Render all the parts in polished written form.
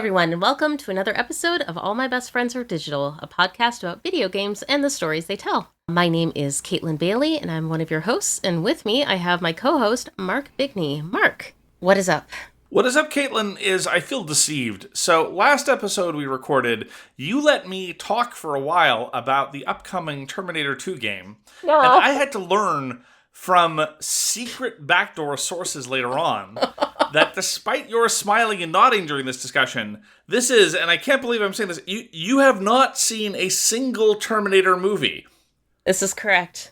everyone, and welcome to another episode of All My Best Friends Are Digital, a podcast about video games and the stories they tell. My name is Caitlin Bailey, and I'm one of your hosts, and with me I have my co-host, Mark Bigney. Mark, what is up? What is up, Caitlin, is I feel deceived. So last episode we recorded, you let me talk for a while about the upcoming Terminator 2 game, and I had to learn from secret backdoor sources later on that despite your smiling and nodding during this discussion, this is, and I can't believe I'm saying this, you have not seen a single Terminator movie. This is correct.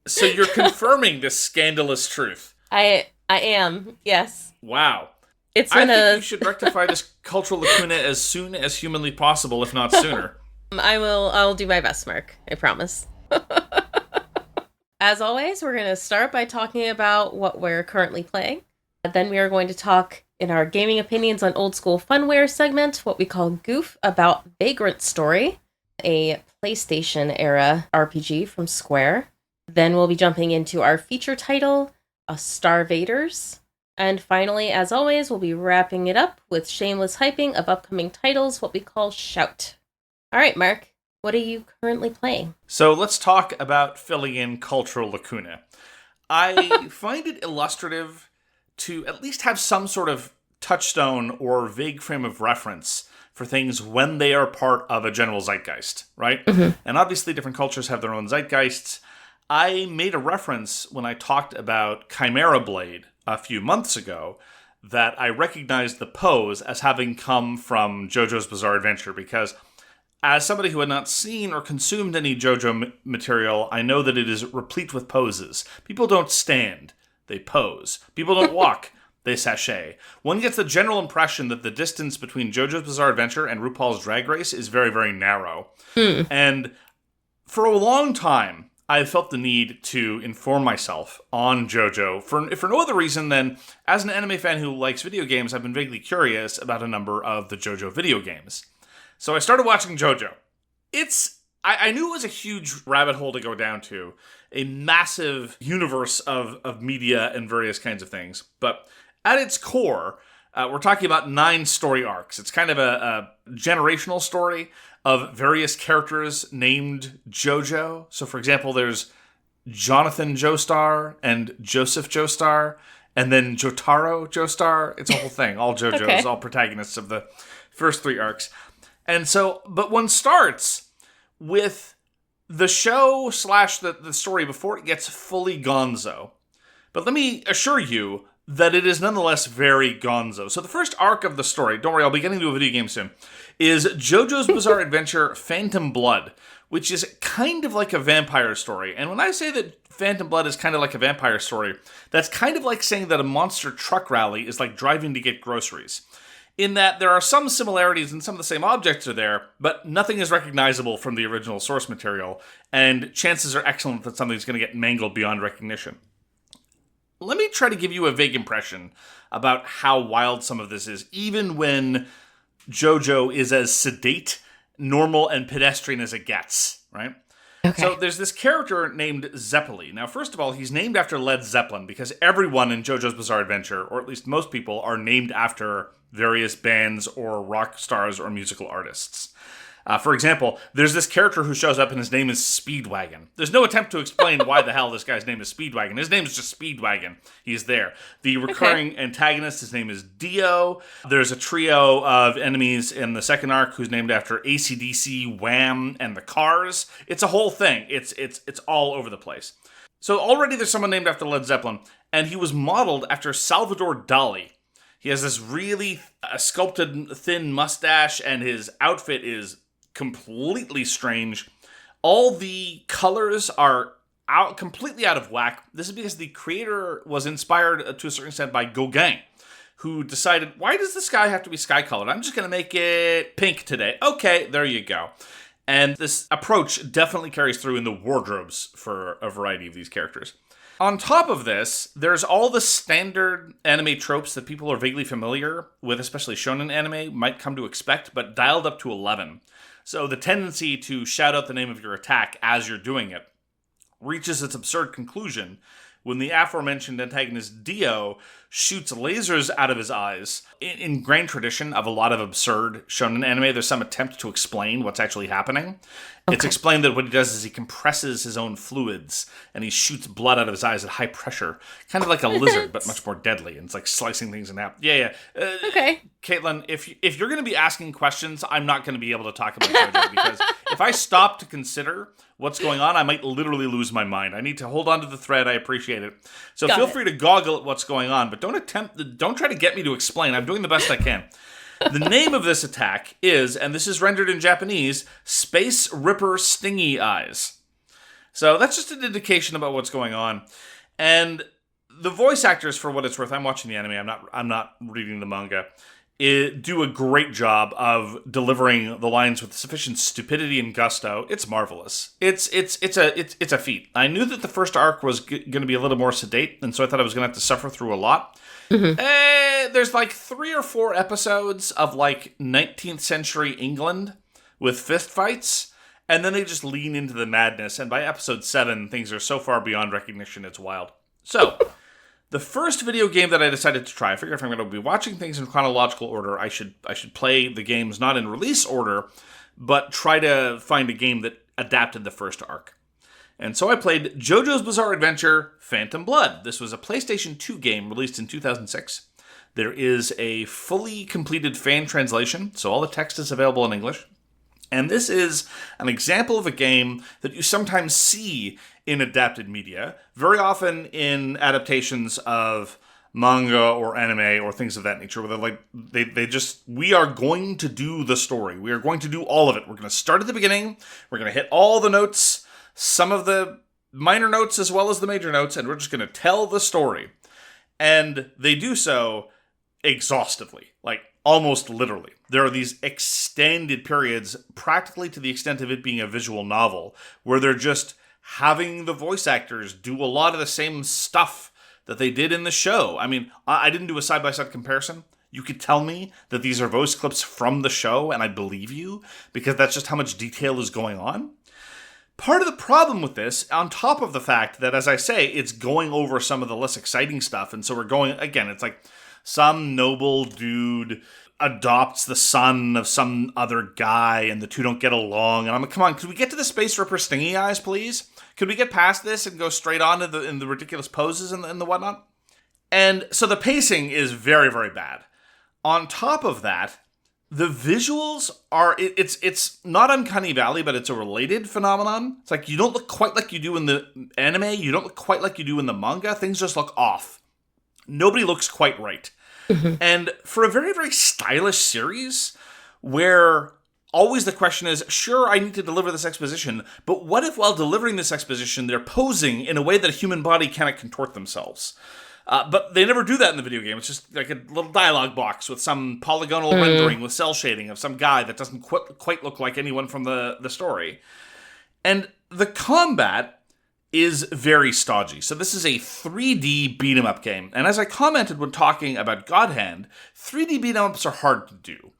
So you're confirming this scandalous truth. I am, yes. Wow. I think you should rectify this cultural lacuna as soon as humanly possible, if not sooner. I'll do my best, Mark. I promise. As always, we're going to start by talking about what we're currently playing. Then we are going to talk in our Gaming Opinions on Old School Funware segment, what we call GOOF, about Vagrant Story, a PlayStation-era RPG from Square. Then we'll be jumping into our feature title, StarVaders. And finally, as always, we'll be wrapping it up with shameless hyping of upcoming titles, what we call Shout. All right, Mark. What are you currently playing? So let's talk about filling in cultural lacuna. I find it illustrative to at least have some sort of touchstone or vague frame of reference for things when they are part of a general zeitgeist, right? Mm-hmm. And obviously different cultures have their own zeitgeists. I made a reference when I talked about Chimera Blade a few months ago that I recognized the pose as having come from JoJo's Bizarre Adventure because as somebody who had not seen or consumed any JoJo material, I know that it is replete with poses. People don't stand, they pose. People don't walk, they sashay. One gets the general impression that the distance between JoJo's Bizarre Adventure and RuPaul's Drag Race is very, very narrow. And for a long time, I felt the need to inform myself on JoJo for no other reason than, as an anime fan who likes video games, I've been vaguely curious about a number of the JoJo video games. So I started watching JoJo. I knew it was a huge rabbit hole to go down to, a massive universe of media and various kinds of things. But at its core, we're talking about 9 story arcs. It's kind of a generational story of various characters named JoJo. So for example, there's Jonathan Joestar and Joseph Joestar, and then Jotaro Joestar. It's a whole thing. All JoJos, okay. All protagonists of the first 3 arcs. And so, but one starts with the show / the story before it gets fully gonzo. But let me assure you that it is nonetheless very gonzo. So the first arc of the story, don't worry, I'll be getting to a video game soon, is JoJo's Bizarre Adventure Phantom Blood, which is kind of like a vampire story. And when I say that Phantom Blood is kind of like a vampire story, that's kind of like saying that a monster truck rally is like driving to get groceries. In that there are some similarities and some of the same objects are there, but nothing is recognizable from the original source material, and chances are excellent that something's going to get mangled beyond recognition. Let me try to give you a vague impression about how wild some of this is, even when JoJo is as sedate, normal, and pedestrian as it gets, right? Okay. So there's this character named Zeppeli. Now, first of all, he's named after Led Zeppelin because everyone in JoJo's Bizarre Adventure, or at least most people, are named after various bands or rock stars or musical artists. For example, there's this character who shows up and his name is Speedwagon. There's no attempt to explain why the hell this guy's name is Speedwagon. His name is just Speedwagon. He's there. The recurring antagonist, his name is Dio. There's a trio of enemies in the second arc who's named after AC/DC, Wham, and the Cars. It's a whole thing. It's all over the place. So already there's someone named after Led Zeppelin, and he was modeled after Salvador Dali. He has this really sculpted thin mustache, and his outfit is completely strange. All the colors are completely out of whack. This is because the creator was inspired to a certain extent by Gauguin, who decided, why does the sky have to be sky-colored? I'm just going to make it pink today. Okay, there you go. And this approach definitely carries through in the wardrobes for a variety of these characters. On top of this, there's all the standard anime tropes that people are vaguely familiar with, especially shonen anime, might come to expect, but dialed up to 11. So the tendency to shout out the name of your attack as you're doing it reaches its absurd conclusion when the aforementioned antagonist Dio shoots lasers out of his eyes. In grand tradition of a lot of absurd shonen anime, there's some attempt to explain what's actually happening. Okay. It's explained that what he does is he compresses his own fluids and he shoots blood out of his eyes at high pressure, kind of like a lizard, but much more deadly. And it's like slicing things in half. Yeah. Okay. Caitlin, if you're going to be asking questions, I'm not going to be able to talk about JoJo because if I stop to consider what's going on, I might literally lose my mind. I need to hold on to the thread. I appreciate it. So feel free to goggle at what's going on, but don't try to get me to explain. I'm doing the best I can. The name of this attack is, and this is rendered in Japanese, Space Ripper Stingy Eyes. So that's just an indication about what's going on. And the voice actors, for what it's worth, I'm watching the anime, I'm not reading the manga, do a great job of delivering the lines with sufficient stupidity and gusto. It's marvelous. It's a feat. I knew that the first arc was going to be a little more sedate, and so I thought I was going to have to suffer through a lot. There's like 3 or 4 episodes of like 19th century England with fist fights, and then they just lean into the madness, and by episode 7, things are so far beyond recognition, it's wild. So, the first video game that I decided to try, I figure if I'm going to be watching things in chronological order, I should play the games not in release order, but try to find a game that adapted the first arc. And so I played JoJo's Bizarre Adventure Phantom Blood. This was a PlayStation 2 game released in 2006. There is a fully completed fan translation, so all the text is available in English. And this is an example of a game that you sometimes see in adapted media, very often in adaptations of manga or anime or things of that nature, where we are going to do the story. We are going to do all of it. We're going to start at the beginning. We're going to hit all the notes, some of the minor notes as well as the major notes, and we're just going to tell the story. And they do so exhaustively, like almost literally. There are these extended periods, practically to the extent of it being a visual novel, where they're just having the voice actors do a lot of the same stuff that they did in the show. I mean, I didn't do a side-by-side comparison. You could tell me that these are voice clips from the show, and I believe you, because that's just how much detail is going on. Part of the problem with this, on top of the fact that, as I say, it's going over some of the less exciting stuff, and so we're going, again, it's like some noble dude adopts the son of some other guy, and the two don't get along, and I'm like, come on, could we get to the Space Ripper Stingy Eyes, please? Could we get past this and go straight on to the ridiculous poses and the whatnot? And so the pacing is very, very bad. On top of that, the visuals are, it's not Uncanny Valley, but it's a related phenomenon. It's like you don't look quite like you do in the anime, you don't look quite like you do in the manga, things just look off. Nobody looks quite right. And for a very, very stylish series, where always the question is, sure, I need to deliver this exposition, but what if while delivering this exposition, they're posing in a way that a human body cannot contort themselves? But they never do that in the video game. It's just like a little dialogue box with some polygonal rendering with cell shading of some guy that doesn't quite look like anyone from the story. And the combat is very stodgy. So this is a 3D beat-em-up game. And as I commented when talking about God Hand, 3D beat-em-ups are hard to do.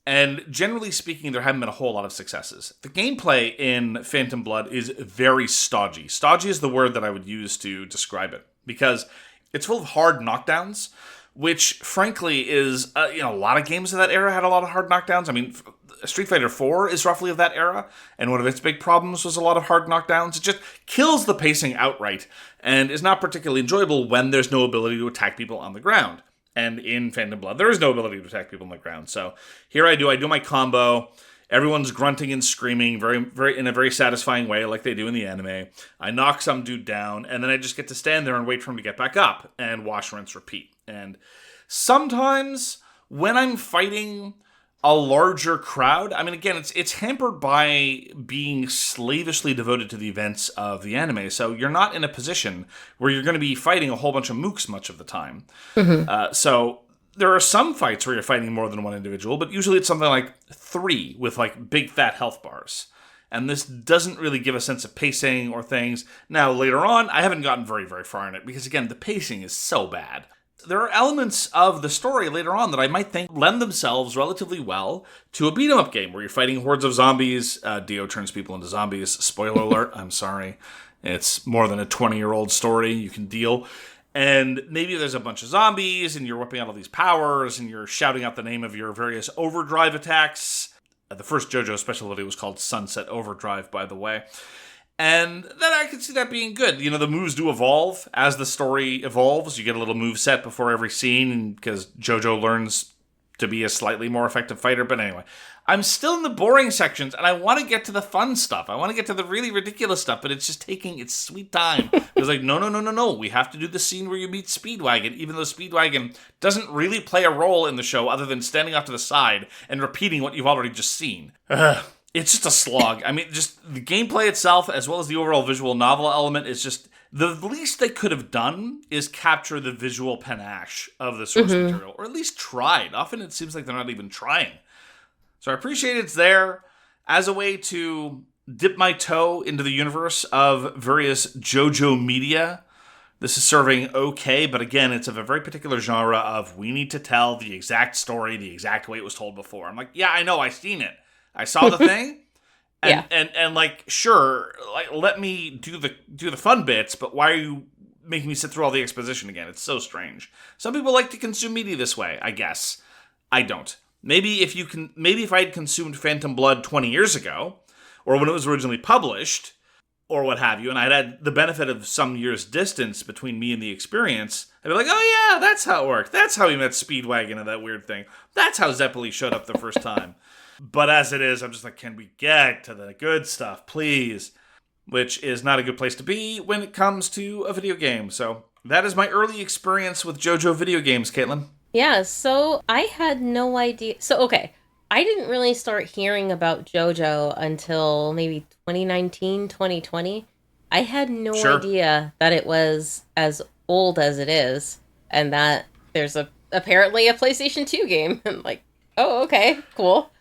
And generally speaking, there haven't been a whole lot of successes. The gameplay in Phantom Blood is very stodgy. Stodgy is the word that I would use to describe it, because it's full of hard knockdowns, which frankly is, a lot of games of that era had a lot of hard knockdowns. I mean, Street Fighter 4 is roughly of that era, and one of its big problems was a lot of hard knockdowns. It just kills the pacing outright, and is not particularly enjoyable when there's no ability to attack people on the ground. And in Phantom Blood, there is no ability to attack people on the ground. So here I do my combo. Everyone's grunting and screaming in a very satisfying way, like they do in the anime. I knock some dude down, and then I just get to stand there and wait for him to get back up, and wash, rinse, repeat. And sometimes when I'm fighting a larger crowd, I mean, again, it's hampered by being slavishly devoted to the events of the anime, so you're not in a position where you're going to be fighting a whole bunch of mooks much of the time. So there are some fights where you're fighting more than one individual, but usually it's something like 3 with like big fat health bars. And this doesn't really give a sense of pacing or things. Now, later on, I haven't gotten very, very far in it, because again, the pacing is so bad. There are elements of the story later on that I might think lend themselves relatively well to a beat-em-up game where you're fighting hordes of zombies. Dio turns people into zombies. Spoiler alert, I'm sorry. It's more than a 20-year-old story. You can deal. And maybe there's a bunch of zombies, and you're whipping out all these powers, and you're shouting out the name of your various overdrive attacks. The first JoJo special ability was called Sunset Overdrive, by the way. And then I could see that being good. You know, the moves do evolve as the story evolves. You get a little move set before every scene because JoJo learns to be a slightly more effective fighter. But anyway, I'm still in the boring sections, and I want to get to the fun stuff. I want to get to the really ridiculous stuff, but it's just taking its sweet time. It's like, no. We have to do the scene where you meet Speedwagon, even though Speedwagon doesn't really play a role in the show other than standing off to the side and repeating what you've already just seen. It's just a slog. I mean, just the gameplay itself, as well as the overall visual novel element, is just the least they could have done is capture the visual panache of the source material, or at least tried. Often it seems like they're not even trying. So I appreciate it's there as a way to dip my toe into the universe of various JoJo media. This is serving okay, but again, it's of a very particular genre of we need to tell the exact story the exact way it was told before. I'm like, yeah, I know, I've seen it. I saw the thing, and like, sure, like, let me do the fun bits, but why are you making me sit through all the exposition again? It's so strange. Some people like to consume media this way, I guess. I don't. Maybe if I had consumed Phantom Blood 20 years ago, or when it was originally published, or what have you, and I'd had the benefit of some years' distance between me and the experience, I'd be like, oh yeah, that's how it worked. That's how we met Speedwagon and that weird thing. That's how Zeppeli showed up the first time. But as it is, I'm just like, can we get to the good stuff, please? Which is not a good place to be when it comes to a video game. So that is my early experience with JoJo video games, Caitlin. Yeah, so I had no idea. So, okay, I didn't really start hearing about JoJo until maybe 2019, 2020. I had no idea that it was as old as it is, and that there's apparently a PlayStation 2 game. And like, oh, okay, cool.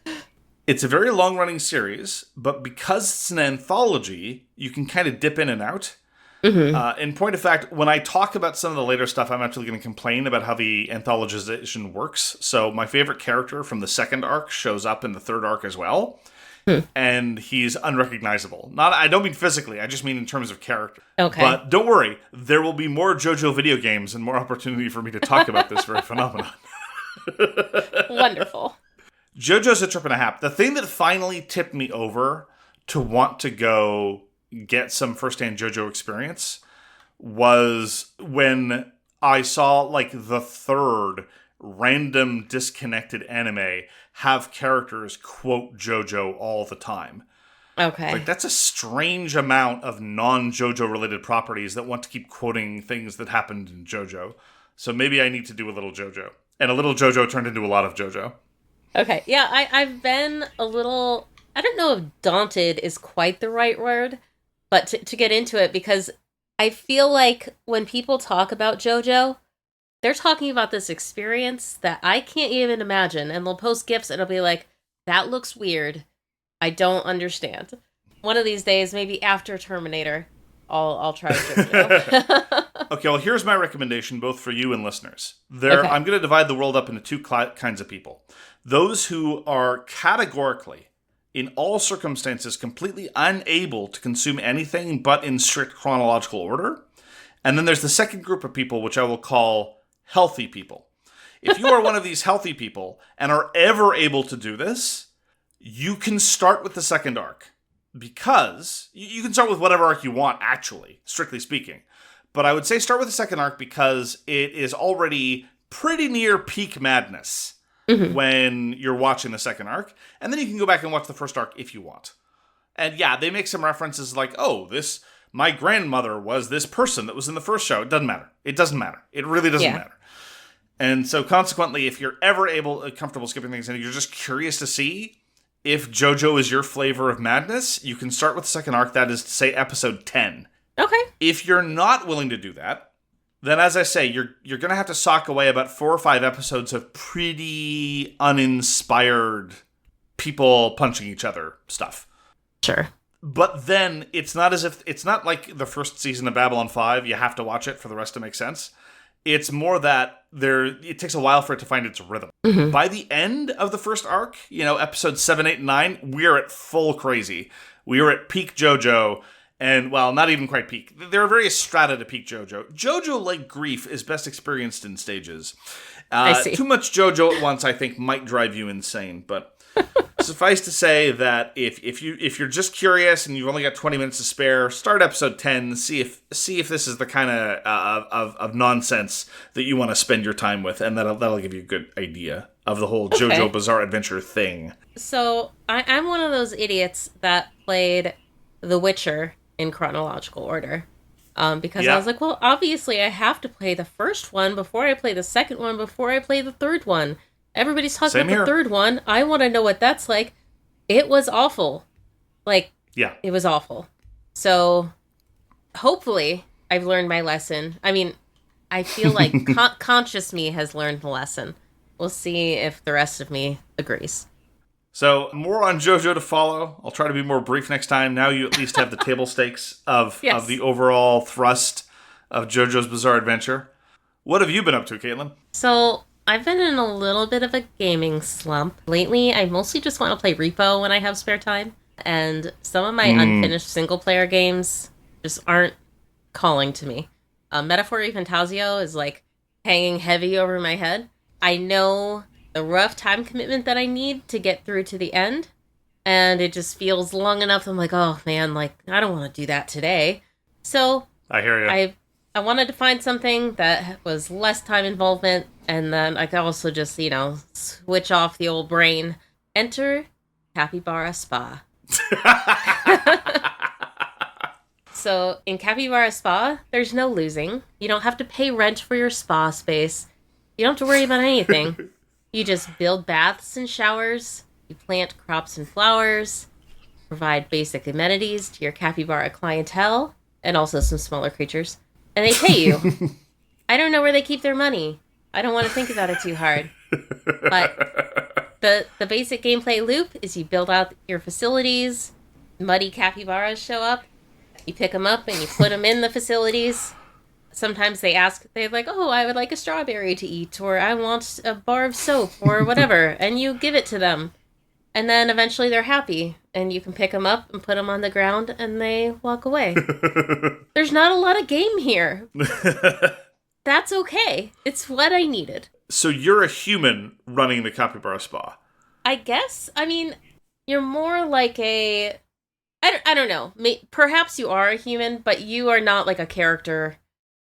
It's a very long-running series, but because it's an anthology, you can kind of dip in and out. In point of fact, when I talk about some of the later stuff, I'm actually going to complain about how the anthologization works. So my favorite character from the second arc shows up in the third arc as well, and he's unrecognizable. I don't mean physically, I just mean in terms of character. Okay. But don't worry, there will be more JoJo video games and more opportunity for me to talk about this very phenomenon. Wonderful. JoJo's a trip and a half. The thing that finally tipped me over to want to go get some firsthand JoJo experience was when I saw like the third random disconnected anime have characters quote JoJo all the time. Okay. Like, that's a strange amount of non-JoJo related properties that want to keep quoting things that happened in JoJo. So maybe I need to do a little JoJo. And a little JoJo turned into a lot of JoJo. Okay, yeah, I've been a little, I don't know if daunted is quite the right word, but to get into it, because I feel like when people talk about JoJo, they're talking about this experience that I can't even imagine, and they'll post GIFs and it'll be like, that looks weird, I don't understand. One of these days, maybe after Terminator, I'll try JoJo. Okay, well, here's my recommendation, both for you and listeners. I'm going to divide the world up into two kinds of people. Those who are categorically, in all circumstances, completely unable to consume anything but in strict chronological order. And then there's the second group of people, which I will call healthy people. If you are one of these healthy people and are ever able to do this, you can start with the second arc. Because you can start with whatever arc you want, actually, strictly speaking. But I would say start with the second arc because it is already pretty near peak madness when you're watching the second arc. And then you can go back and watch the first arc if you want. And yeah, they make some references like, oh, my grandmother was this person that was in the first show. It doesn't matter. It doesn't matter. It really doesn't matter. And so consequently, if you're ever comfortable skipping things and you're just curious to see if JoJo is your flavor of madness, you can start with the second arc, that is to say episode 10. Okay. If you're not willing to do that, then as I say, you're going to have to sock away about 4 or 5 episodes of pretty uninspired people punching each other stuff. Sure. But then it's not like the first season of Babylon 5, you have to watch it for the rest to make sense. It's more that it takes a while for it to find its rhythm. Mm-hmm. By the end of the first arc, episodes 7, 8, and 9, we're at full crazy. We were at peak JoJo, and, well, not even quite peak. There are various strata to peak JoJo. JoJo, like Grief, is best experienced in stages. I see. Too much JoJo at once, I think, might drive you insane, but suffice to say that if you're just curious and you've only got 20 minutes to spare, start episode 10, see if this is the kind of nonsense that you want to spend your time with, and that'll give you a good idea of the whole JoJo Bizarre Adventure thing. So I'm one of those idiots that played The Witcher in chronological order. Because I was like, well, obviously I have to play the first one before I play the second one, before I play the third one. Everybody's talking about the third one. I want to know what that's like. It was awful. It was awful. So, hopefully, I've learned my lesson. I mean, I feel like conscious me has learned the lesson. We'll see if the rest of me agrees. So, more on JoJo to follow. I'll try to be more brief next time. Now you at least have the table stakes of the overall thrust of JoJo's Bizarre Adventure. What have you been up to, Caitlin? So, I've been in a little bit of a gaming slump. Lately, I mostly just want to play Repo when I have spare time. And some of my unfinished single-player games just aren't calling to me. Metaphor Fantasio is, hanging heavy over my head. I know the rough time commitment that I need to get through to the end, and it just feels long enough. I'm like, oh man, I don't want to do that today. So I hear you. I wanted to find something that was less time involvement, and then I could also just, switch off the old brain. Enter Capybara Spa. So in Capybara Spa, there's no losing. You don't have to pay rent for your spa space. You don't have to worry about anything. You just build baths and showers, you plant crops and flowers, provide basic amenities to your capybara clientele, and also some smaller creatures, and they pay you. I don't know where they keep their money. I don't want to think about it too hard. But the basic gameplay loop is you build out your facilities, muddy capybaras show up, you pick them up and you put them in the facilities. Sometimes they're like, oh, I would like a strawberry to eat, or I want a bar of soap, or whatever, and you give it to them. And then eventually they're happy, and you can pick them up and put them on the ground, and they walk away. There's not a lot of game here. That's okay. It's what I needed. So you're a human running the Capybara Spa. I guess. I mean, you're more like a... I don't know. Perhaps you are a human, but you are not like a character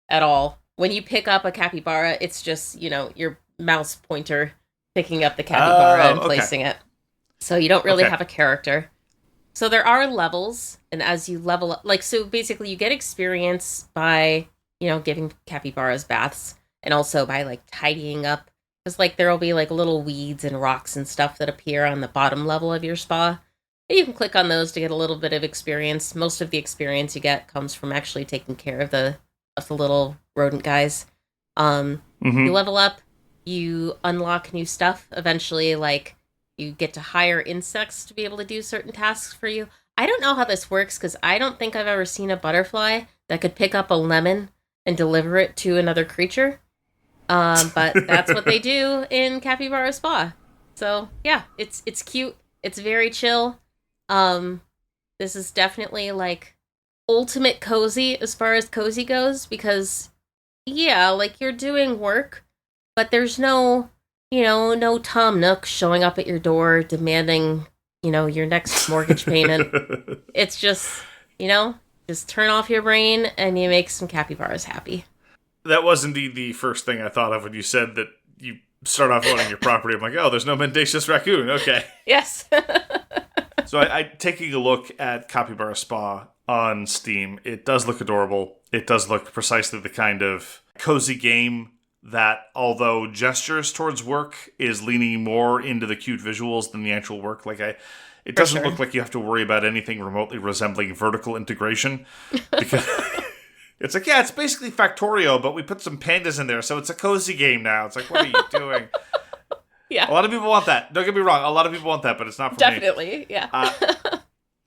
at all. When you pick up a capybara, it's just, your mouse pointer picking up the capybara and placing it. So you don't really have a character. So there are levels, and as you level up, so basically you get experience by, giving capybaras baths, and also by, tidying up. Because, there will be, little weeds and rocks and stuff that appear on the bottom level of your spa. And you can click on those to get a little bit of experience. Most of the experience you get comes from actually taking care of the little rodent guys. You level up, you unlock new stuff. Eventually, you get to hire insects to be able to do certain tasks for you. I don't know how this works, because I don't think I've ever seen a butterfly that could pick up a lemon and deliver it to another creature. But that's what they do in Capybara Spa. So, yeah, it's cute. It's very chill. This is definitely, ultimate cozy as far as cozy goes, because you're doing work, but there's no Tom Nook showing up at your door demanding your next mortgage payment. It's just just turn off your brain and you make some capybaras happy. That was indeed the first thing I thought of when you said that you start off owning your property. I'm like, oh, there's no mendacious raccoon. Okay. Yes. So I taking a look at Capybara Spa on Steam, it does look adorable. It does look precisely the kind of cozy game that, although gestures towards work is leaning more into the cute visuals than the actual work. It doesn't look like you have to worry about anything remotely resembling vertical integration, because it's it's basically Factorio, but we put some pandas in there, so it's a cozy game now. It's like, what are you doing? Yeah. A lot of people want that. Don't get me wrong. A lot of people want that, but it's not for me. Definitely, yeah.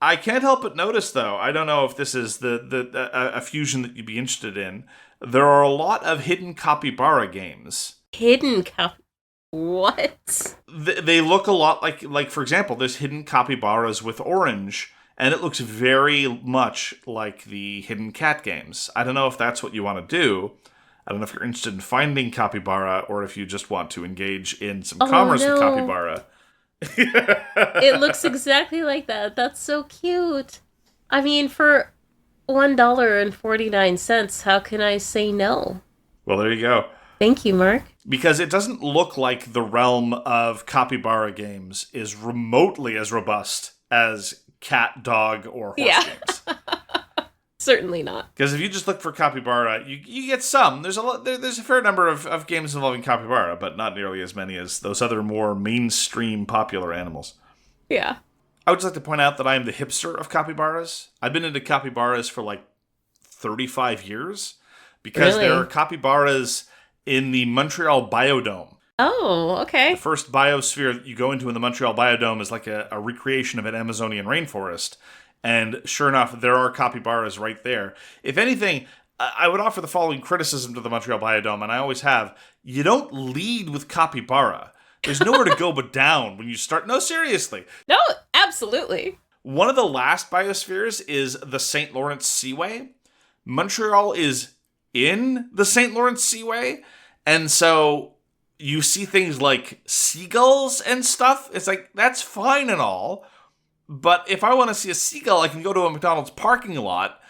I can't help but notice, though, I don't know if this is a fusion that you'd be interested in. there are a lot of hidden Capybara games. Hidden cap. What? They look a lot like, for example, there's hidden capybaras with orange, and it looks very much like the hidden cat games. I don't know if that's what you want to do. I don't know if you're interested in finding capybara or if you just want to engage in some commerce with capybara. It looks exactly like that. That's so cute. I mean, for $1.49, how can I say no? Well, there you go. Thank you, Mark. Because it doesn't look like the realm of capybara games is remotely as robust as cat, dog, or horse games. Certainly not. Because if you just look for capybara, you get some. There's a fair number of games involving capybara, but not nearly as many as those other more mainstream popular animals. Yeah. I would just like to point out that I am the hipster of capybaras. I've been into capybaras for like 35 years because there are capybaras in the Montreal Biodome. Oh, okay. The first biosphere that you go into in the Montreal Biodome is like a recreation of an Amazonian rainforest. And sure enough, there are capybaras right there. If anything, I would offer the following criticism to the Montreal Biodome, and I always have. You don't lead with capybara. There's nowhere to go but down when you start. No, seriously. No, absolutely. One of the last biospheres is the St. Lawrence Seaway. Montreal is in the St. Lawrence Seaway, and so you see things like seagulls and stuff. It's like, that's fine and all, but if I want to see a seagull, I can go to a McDonald's parking lot.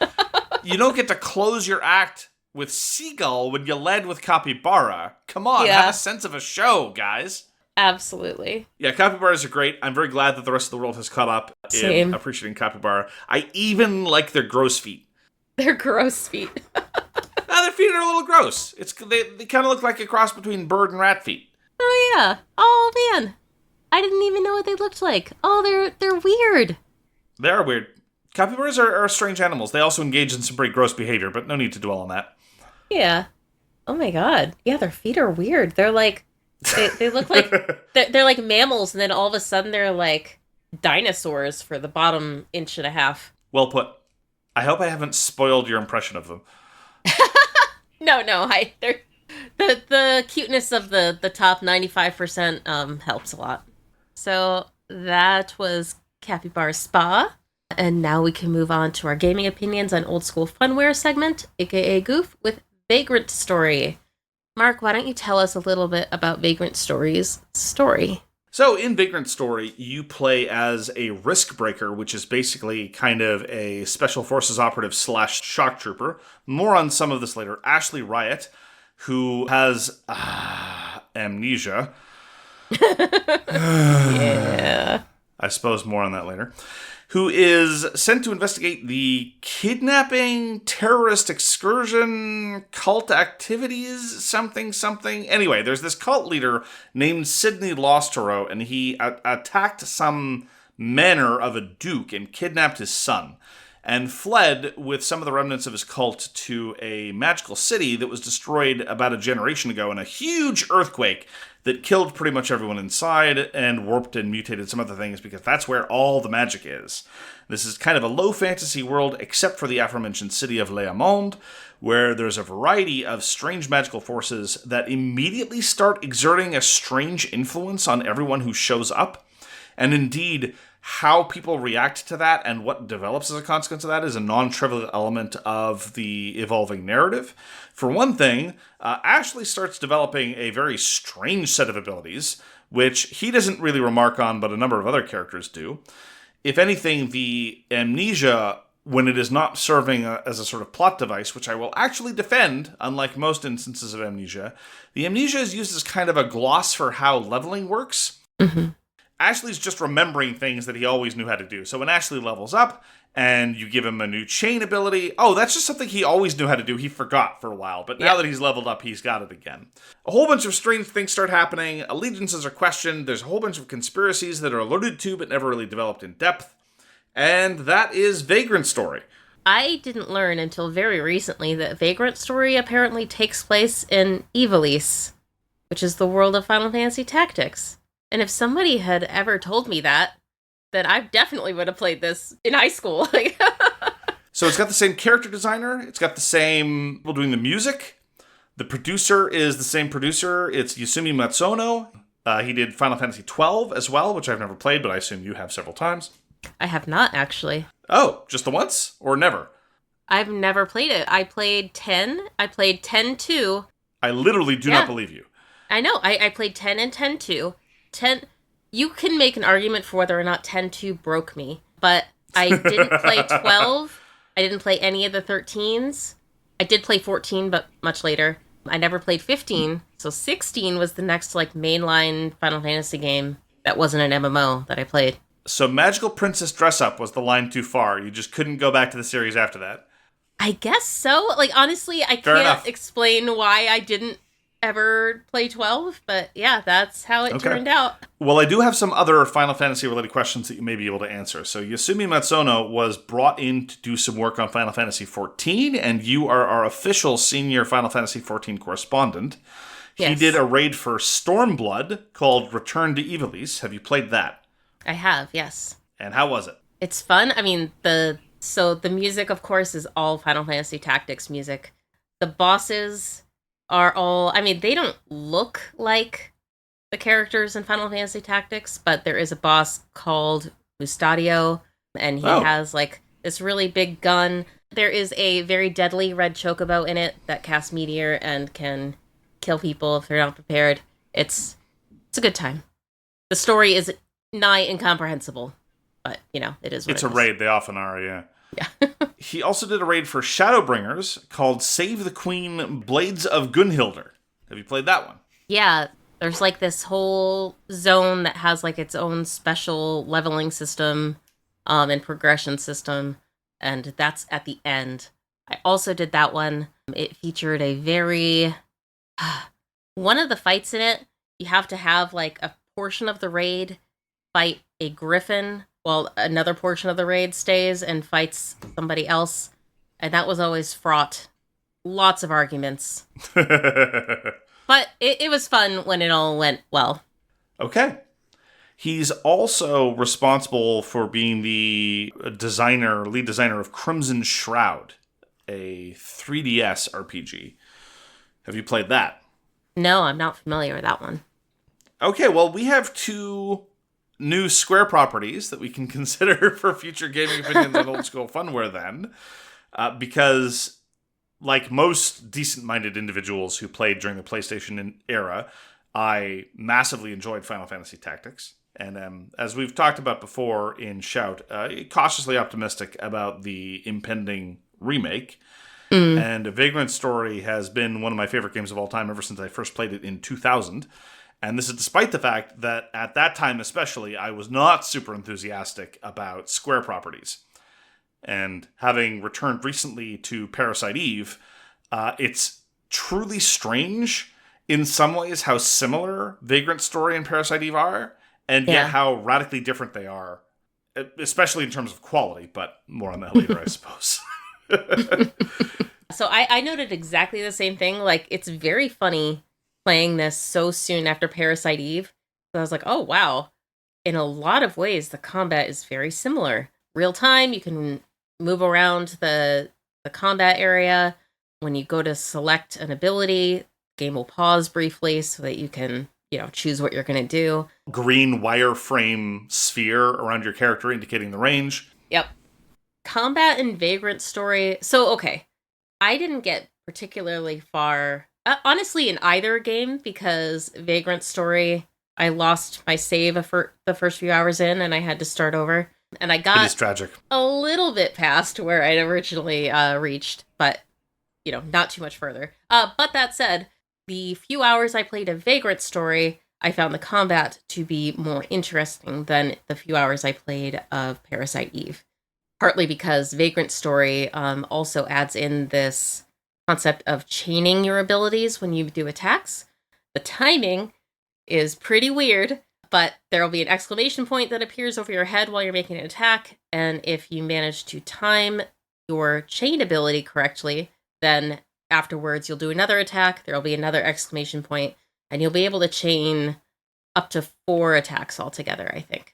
You don't get to close your act with seagull when you led with capybara. Come on, have a sense of a show, guys. Absolutely. Yeah, capybaras are great. I'm very glad that the rest of the world has caught up in appreciating capybara. I even like their gross feet. Their gross feet. Their feet are a little gross. They kind of look like a cross between bird and rat feet. Oh, yeah. Oh, man. I didn't even know what they looked like. Oh, they're weird. They are weird. Capybaras are strange animals. They also engage in some pretty gross behavior, but no need to dwell on that. Yeah. Oh, my God. Yeah, their feet are weird. They're like... They look like... they're like mammals, and then all of a sudden they're like dinosaurs for the bottom inch and a half. Well put. I hope I haven't spoiled your impression of them. No, they're the cuteness of the top 95% helps a lot. So that was Capybara Spa, and now we can move on to our gaming opinions on old school funware segment, aka GOOF, with Vagrant Story. Mark, why don't you tell us a little bit about Vagrant Story's story? So, in Vagrant Story, you play as a risk breaker, which is basically kind of a special forces operative / shock trooper. More on some of this later. Ashley Riot, who has amnesia. Yeah. I suppose more on that later. Who is sent to investigate the kidnapping, terrorist excursion, cult activities, something. Anyway, there's this cult leader named Sidney Lostero, and he attacked some manor of a duke and kidnapped his son, and fled with some of the remnants of his cult to a magical city that was destroyed about a generation ago in a huge earthquake that killed pretty much everyone inside and warped and mutated some other things because that's where all the magic is. This is kind of a low fantasy world except for the aforementioned city of Le Monde, where there's a variety of strange magical forces that immediately start exerting a strange influence on everyone who shows up. And indeed, how people react to that and what develops as a consequence of that is a non-trivial element of the evolving narrative. For one thing, Ashley starts developing a very strange set of abilities, which he doesn't really remark on, but a number of other characters do. If anything, the amnesia, when it is not serving as a sort of plot device, which I will actually defend, unlike most instances of amnesia, the amnesia is used as kind of a gloss for how leveling works. Mm-hmm. Ashley's just remembering things that he always knew how to do. So when Ashley levels up and you give him a new chain ability, that's just something he always knew how to do. He forgot for a while, but now that he's leveled up, he's got it again. A whole bunch of strange things start happening. Allegiances are questioned. There's a whole bunch of conspiracies that are alluded to but never really developed in depth. And that is Vagrant Story. I didn't learn until very recently that Vagrant Story apparently takes place in Ivalice, which is the world of Final Fantasy Tactics. And if somebody had ever told me that, then I definitely would have played this in high school. So it's got the same character designer. It's got the same people doing the music. The producer is the same producer. It's Yasumi Matsuno. He did Final Fantasy XII as well, which I've never played, but I assume you have several times. I have not, actually. Oh, just the once? Or never? I've never played it. I played 10. I played 10-2. I literally do not believe you. I know. I played 10 and 10-2. 10. You can make an argument for whether or not 10-2 broke me, but I didn't play 12. I didn't play any of the 13s. I did play 14, but much later. I never played 15, so 16 was the next mainline Final Fantasy game that wasn't an MMO that I played. So Magical Princess Dress Up was the line too far. You just couldn't go back to the series after that. I guess so. Honestly, I can't explain why I didn't ever play 12, but yeah, that's how it turned out. Well, I do have some other Final Fantasy related questions that you may be able to answer. So Yasumi Matsuno was brought in to do some work on Final Fantasy XIV, and you are our official senior Final Fantasy XIV correspondent. Yes. He did a raid for Stormblood called Return to Ivalice. Have you played that? I have, yes. And how was it? It's fun. I mean, the music, of course, is all Final Fantasy Tactics music. The bosses are all, they don't look like the characters in Final Fantasy Tactics, but there is a boss called Mustadio, and he has this really big gun. There is a very deadly red chocobo in it that casts meteor and can kill people if they're not prepared. It's a good time. The story is nigh incomprehensible, but it is what it's a raid. They often are, yeah. Yeah. He also did a raid for Shadowbringers called Save the Queen Blades of Gunhildr. Have you played that one? Yeah, there's this whole zone that has its own special leveling system and progression system, and that's at the end. I also did that one. It featured a very... one of the fights in it, you have to have a portion of the raid fight a griffin while another portion of the raid stays and fights somebody else. And that was always fraught. Lots of arguments. But it was fun when it all went well. Okay. He's also responsible for being the lead designer of Crimson Shroud, a 3DS RPG. Have you played that? No, I'm not familiar with that one. Okay, well, we have two new Square properties that we can consider for future gaming opinions on old school funware then. Because, like most decent-minded individuals who played during the PlayStation era, I massively enjoyed Final Fantasy Tactics. And as we've talked about before in Shout, cautiously optimistic about the impending remake. And Vagrant Story has been one of my favorite games of all time ever since I first played it in 2000. And this is despite the fact that at that time especially, I was not super enthusiastic about Square properties. And having returned recently to Parasite Eve, it's truly strange in some ways how similar Vagrant Story and Parasite Eve are, and yet how radically different they are, especially in terms of quality, but more on that later, I suppose. So I noted exactly the same thing. It's very funny playing this so soon after Parasite Eve. So I was like, oh, wow. In a lot of ways, the combat is very similar. Real time, you can move around the combat area. When you go to select an ability, the game will pause briefly so that you can, choose what you're going to do. Green wireframe sphere around your character indicating the range. Yep. Combat in Vagrant Story. So, okay. I didn't get particularly far... honestly, in either game, because Vagrant Story, I lost my save for the first few hours in, and I had to start over. And I got it is tragic. A little bit past where I'd originally reached, but, not too much further. But that said, the few hours I played of Vagrant Story, I found the combat to be more interesting than the few hours I played of Parasite Eve. Partly because Vagrant Story also adds in this concept of chaining your abilities when you do attacks. The timing is pretty weird, but there will be an exclamation point that appears over your head while you're making an attack, and if you manage to time your chain ability correctly, then afterwards you'll do another attack, there will be another exclamation point, and you'll be able to chain up to 4 attacks altogether, I think.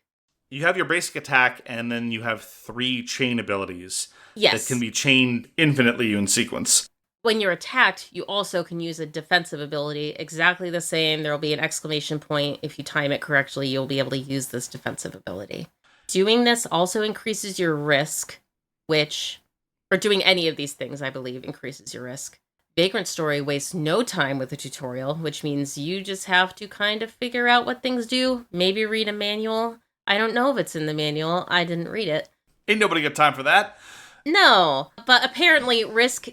You have your basic attack, and then you have 3 chain abilities. Yes. that can be chained infinitely in sequence. When you're attacked, you also can use a defensive ability. Exactly the same. There will be an exclamation point. If you time it correctly, you'll be able to use this defensive ability. Doing this also increases your risk, or doing any of these things, I believe, increases your risk. Vagrant Story wastes no time with the tutorial, which means you just have to kind of figure out what things do. Maybe read a manual. I don't know if it's in the manual. I didn't read it. Ain't nobody got time for that. No, but apparently risk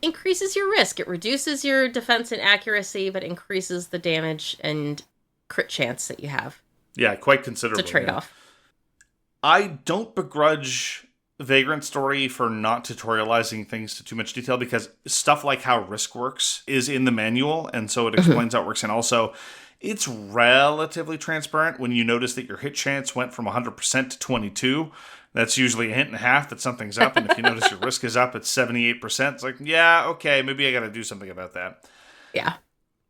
increases your risk. It reduces your defense and accuracy, but increases the damage and crit chance that you have. Yeah, quite considerably. It's a trade-off. Yeah. I don't begrudge Vagrant Story for not tutorializing things to too much detail, because stuff like how risk works is in the manual, and so it explains how it works. And also, it's relatively transparent when you notice that your hit chance went from 100% to 22. That's usually a hint and a half that something's up. And if you notice your risk is up at 78%, it's like, yeah, okay, maybe I got to do something about that. Yeah.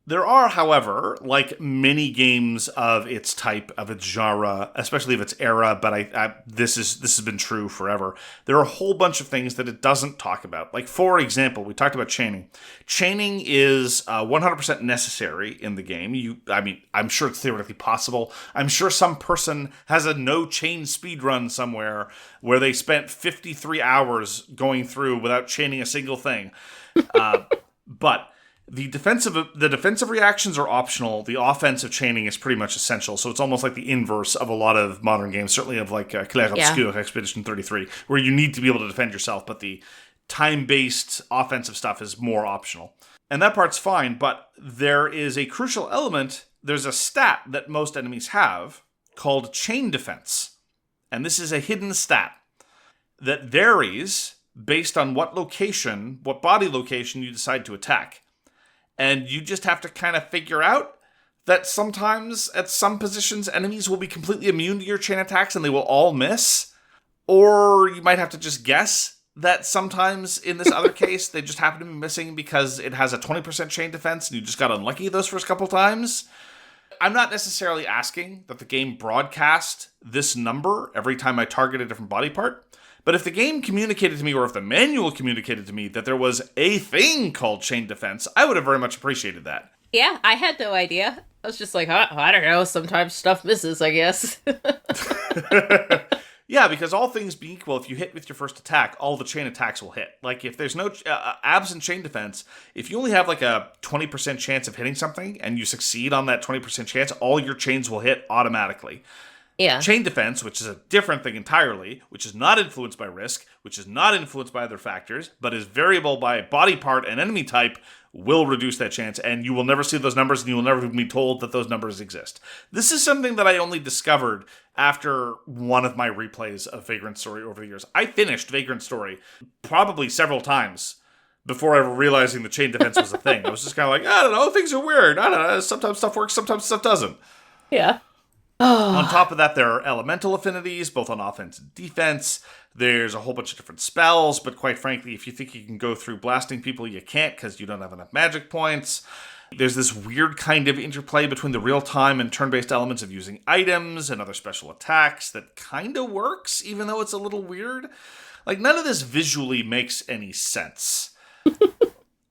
There are, however, like many games of its type, of its genre, especially of its era, but this has been true forever. There are a whole bunch of things that it doesn't talk about. Like, for example, we talked about chaining. Chaining is 100% necessary in the game. I'm sure it's theoretically possible. I'm sure some person has a no-chain speedrun somewhere where they spent 53 hours going through without chaining a single thing. But the defensive reactions are optional. The offensive chaining is pretty much essential. So it's almost like the inverse of a lot of modern games, certainly of like Clair Obscur, Expedition 33, where you need to be able to defend yourself, but the time-based offensive stuff is more optional. And that part's fine, but there is a crucial element. There's a stat that most enemies have called chain defense. And this is a hidden stat that varies based on what body location you decide to attack. And you just have to kind of figure out that sometimes at some positions, enemies will be completely immune to your chain attacks and they will all miss. Or you might have to just guess that sometimes in this other case, they just happen to be missing because it has a 20% chain defense and you just got unlucky those first couple times. I'm not necessarily asking that the game broadcast this number every time I target a different body part. But if the game communicated to me, or if the manual communicated to me that there was a thing called chain defense, I would have very much appreciated that. Yeah, I had no idea. I was just like, I don't know, sometimes stuff misses, I guess. Yeah, because all things being equal, if you hit with your first attack, all the chain attacks will hit. Like, if there's no absent chain defense, if you only have like a 20% chance of hitting something, and you succeed on that 20% chance, all your chains will hit automatically. Yeah. Chain defense, which is a different thing entirely, which is not influenced by risk, which is not influenced by other factors, but is variable by body part and enemy type, will reduce that chance, and you will never see those numbers, and you will never be told that those numbers exist. This is something that I only discovered after one of my replays of Vagrant Story over the years. I finished Vagrant Story probably several times before ever realizing the chain defense was a thing. I was just kind of like, I don't know, things are weird. I don't know, sometimes stuff works, sometimes stuff doesn't. Yeah. On top of that, there are elemental affinities, both on offense and defense. There's a whole bunch of different spells, but quite frankly, if you think you can go through blasting people, you can't because you don't have enough magic points. There's this weird kind of interplay between the real-time and turn-based elements of using items and other special attacks that kind of works, even though it's a little weird. Like, none of this visually makes any sense.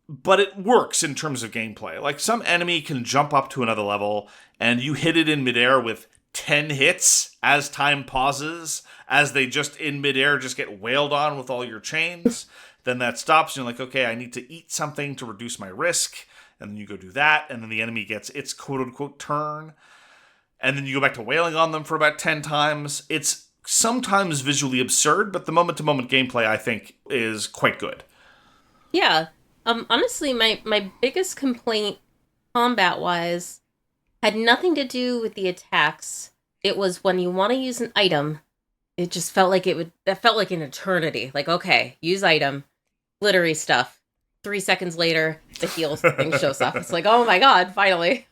But it works in terms of gameplay. Like, some enemy can jump up to another level, and you hit it in midair with 10 hits as time pauses, as they just in midair just get wailed on with all your chains. Then that stops, and you're like, okay, I need to eat something to reduce my risk. And then you go do that, and then the enemy gets its quote-unquote turn. And then you go back to wailing on them for about 10 times. It's sometimes visually absurd, but the moment-to-moment gameplay, I think, is quite good. Yeah. Honestly, my biggest complaint combat-wise had nothing to do with the attacks. It was when you want to use an item, it just felt like that felt like an eternity. Like, okay, use item, glittery stuff. 3 seconds later, the heal thing shows up. It's like, oh my god, finally.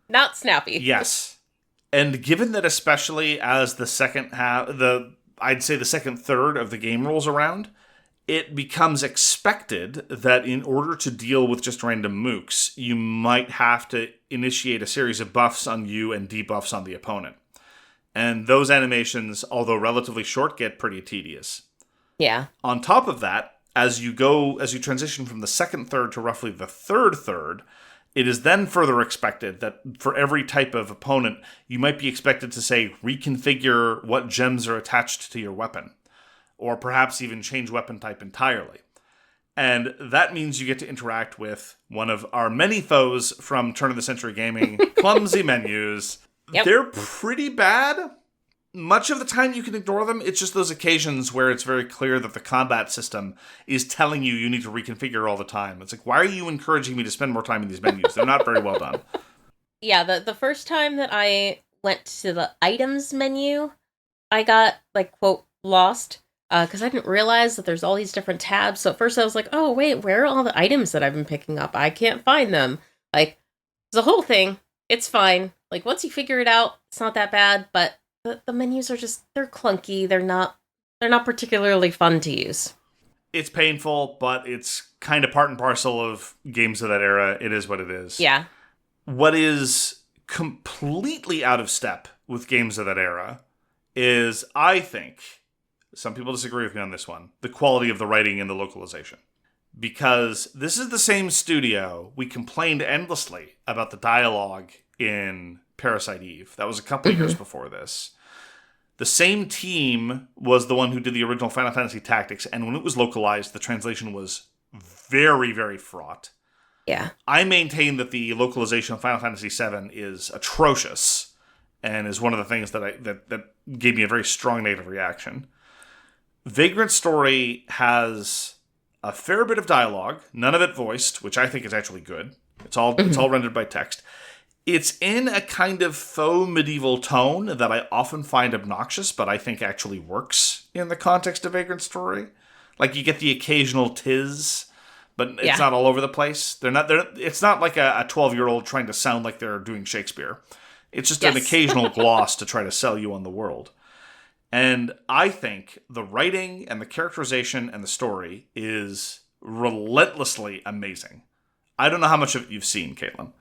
Not snappy. Yes. And given that especially as the second half, I'd say the second third of the game rolls around, it becomes expected that in order to deal with just random mooks, you might have to initiate a series of buffs on you and debuffs on the opponent. And those animations, although relatively short, get pretty tedious. Yeah. On top of that, as you transition from the second third to roughly the third third, it is then further expected that for every type of opponent, you might be expected to, say, reconfigure what gems are attached to your weapon, or perhaps even change weapon type entirely. And that means you get to interact with one of our many foes from turn of the century gaming, clumsy menus. Yep. They're pretty bad. Much of the time you can ignore them. It's just those occasions where it's very clear that the combat system is telling you need to reconfigure all the time. It's like, why are you encouraging me to spend more time in these menus? They're not very well done. Yeah, the first time that I went to the items menu, I got, like, quote, lost, because I didn't realize that there's all these different tabs. So at first I was like, oh, wait, where are all the items that I've been picking up? I can't find them. Like, the whole thing, it's fine. Like, once you figure it out, it's not that bad, but the menus are just, they're clunky. They're not particularly fun to use. It's painful, but it's kind of part and parcel of games of that era. It is what it is. Yeah. What is completely out of step with games of that era is, I think, some people disagree with me on this one, the quality of the writing and the localization. Because this is the same studio. We complained endlessly about the dialogue in Parasite Eve. That was a couple years before this. The same team was the one who did the original Final Fantasy Tactics, and when it was localized, the translation was very, very fraught. Yeah. I maintain that the localization of Final Fantasy VII is atrocious, and is one of the things that gave me a very strong negative reaction. Vagrant Story has a fair bit of dialogue, none of it voiced, which I think is actually good. It's all rendered by text. It's in a kind of faux medieval tone that I often find obnoxious, but I think actually works in the context of Vagrant Story. Like, you get the occasional tiz, but it's not all over the place. It's not like a 12-year-old trying to sound like they're doing Shakespeare. It's just an occasional gloss to try to sell you on the world. And I think the writing and the characterization and the story is relentlessly amazing. I don't know how much of it you've seen, Caitlin.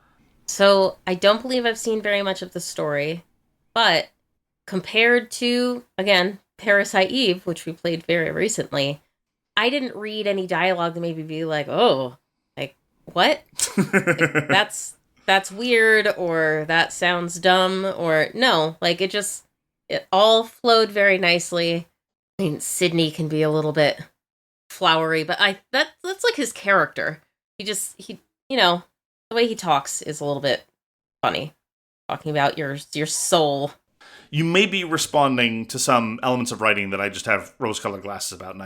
So I don't believe I've seen very much of the story, but compared to, again, Parasite Eve, which we played very recently, I didn't read any dialogue that made me be like, oh, like, what? Like, that's weird, or that sounds dumb, or no, like, it all flowed very nicely. I mean, Sydney can be a little bit flowery, but that's like his character. He the way he talks is a little bit funny. Talking about your soul. You may be responding to some elements of writing that I just have rose-colored glasses about, and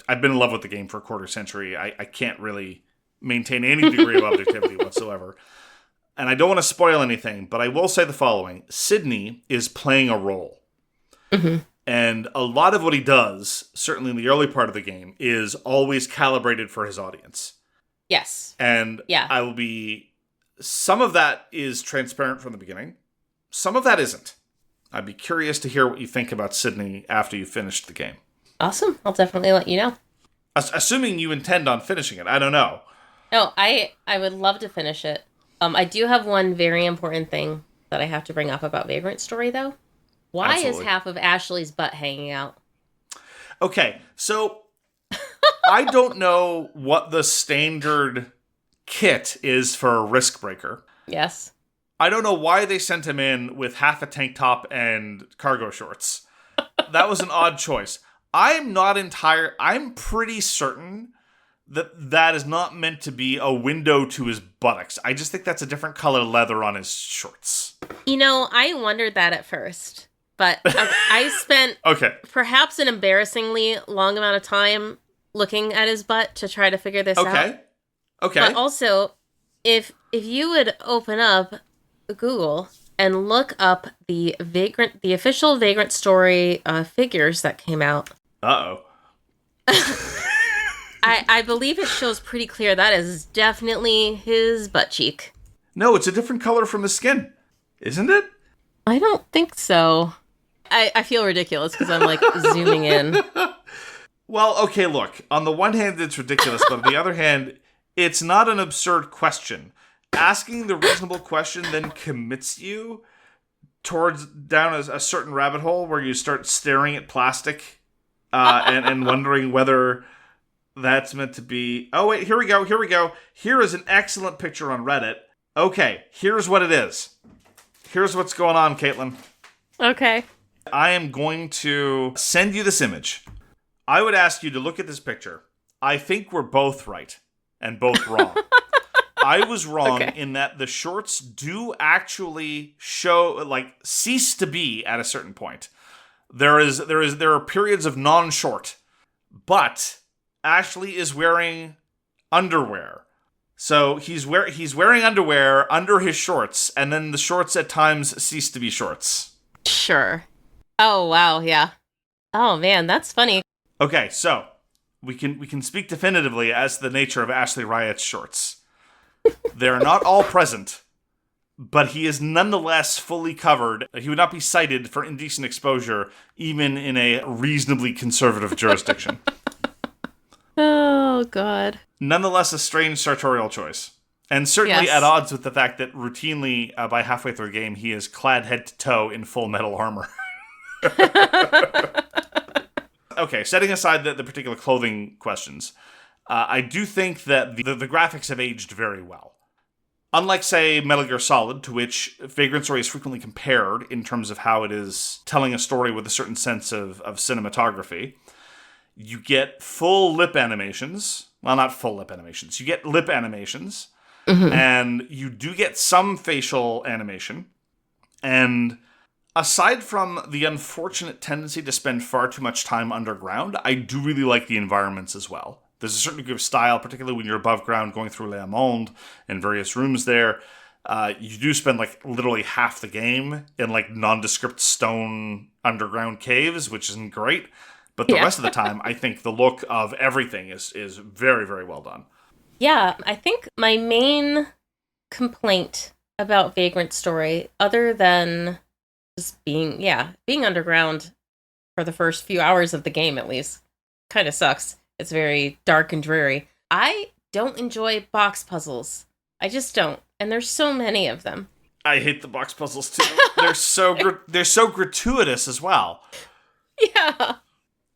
I've been in love with the game for a quarter century. I can't really maintain any degree of objectivity whatsoever. And I don't want to spoil anything, but I will say the following. Sydney is playing a role. Mm-hmm. And a lot of what he does, certainly in the early part of the game, is always calibrated for his audience. Yes. And some of that is transparent from the beginning. Some of that isn't. I'd be curious to hear what you think about Sydney after you finished the game. Awesome. I'll definitely let you know. Assuming you intend on finishing it. I don't know. No, I would love to finish it. I do have one very important thing that I have to bring up about Vagrant Story, though. Why is half of Ashley's butt hanging out? Okay, so I don't know what the standard kit is for a risk breaker. Yes. I don't know why they sent him in with half a tank top and cargo shorts. That was an odd choice. I'm pretty certain that is not meant to be a window to his buttocks. I just think that's a different color leather on his shorts. I wondered that at first, but I spent perhaps an embarrassingly long amount of time looking at his butt to try to figure this out. Okay. But also, if you would open up Google and look up the official Vagrant Story figures that came out. Uh-oh. I believe it shows pretty clear that is definitely his butt cheek. No, it's a different color from his skin, isn't it? I don't think so. I feel ridiculous because I'm like zooming in. Well, okay, look. On the one hand, it's ridiculous, but on the other hand, it's not an absurd question. Asking the reasonable question then commits you towards down a certain rabbit hole where you start staring at plastic and wondering whether that's meant to be... Oh, wait, here we go. Here is an excellent picture on Reddit. Okay, here's what it is. Here's what's going on, Caitlin. Okay. I am going to send you this image. I would ask you to look at this picture. I think we're both right and both wrong. I was wrong in that the shorts do actually cease to be at a certain point. There are periods of non-short, but Ashley is wearing underwear. So he's wearing underwear under his shorts, and then the shorts at times cease to be shorts. Sure. Oh, wow, yeah. Oh, man, that's funny. Okay, so we can speak definitively as to the nature of Ashley Riot's shorts. They're not all present, but he is nonetheless fully covered. He would not be cited for indecent exposure, even in a reasonably conservative jurisdiction. Oh, God. Nonetheless, a strange sartorial choice. And certainly at odds with the fact that routinely, by halfway through a game, he is clad head to toe in full metal armor. Okay, setting aside the particular clothing questions, I do think that the graphics have aged very well. Unlike, say, Metal Gear Solid, to which Vagrant Story is frequently compared in terms of how it is telling a story with a certain sense of cinematography, you get full lip animations. Well, not full lip animations. You get lip animations, and you do get some facial animation. And aside from the unfortunate tendency to spend far too much time underground, I do really like the environments as well. There's a certain degree of style, particularly when you're above ground going through Le Monde and various rooms there. You do spend literally half the game in nondescript stone underground caves, which isn't great. But the rest of the time, I think the look of everything is very, very well done. Yeah, I think my main complaint about Vagrant Story, other than just being underground for the first few hours of the game at least, kind of sucks. It's very dark and dreary. I don't enjoy box puzzles. I just don't. And there's so many of them. I hate the box puzzles too. They're so gratuitous as well. Yeah.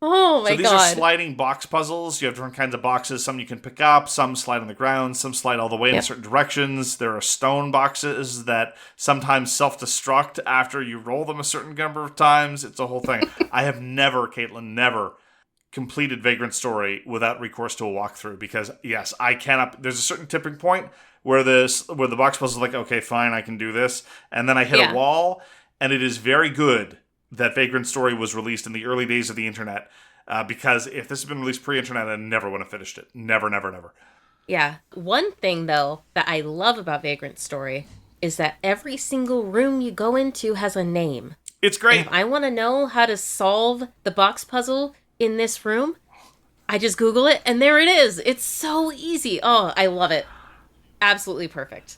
Oh my God. So these are sliding box puzzles. You have different kinds of boxes. Some you can pick up, some slide on the ground, some slide all the way in certain directions. There are stone boxes that sometimes self-destruct after you roll them a certain number of times. It's a whole thing. I have never, Caitlin, completed Vagrant Story without recourse to a walkthrough because, yes, I cannot. There's a certain tipping point where the box puzzle is okay, fine, I can do this. And then I hit a wall, and it is very good that Vagrant Story was released in the early days of the internet, because if this had been released pre-internet, I never would have finished it. Never, never, never. Yeah. One thing, though, that I love about Vagrant Story is that every single room you go into has a name. It's great. And if I want to know how to solve the box puzzle in this room, I just Google it, and there it is. It's so easy. Oh, I love it. Absolutely perfect.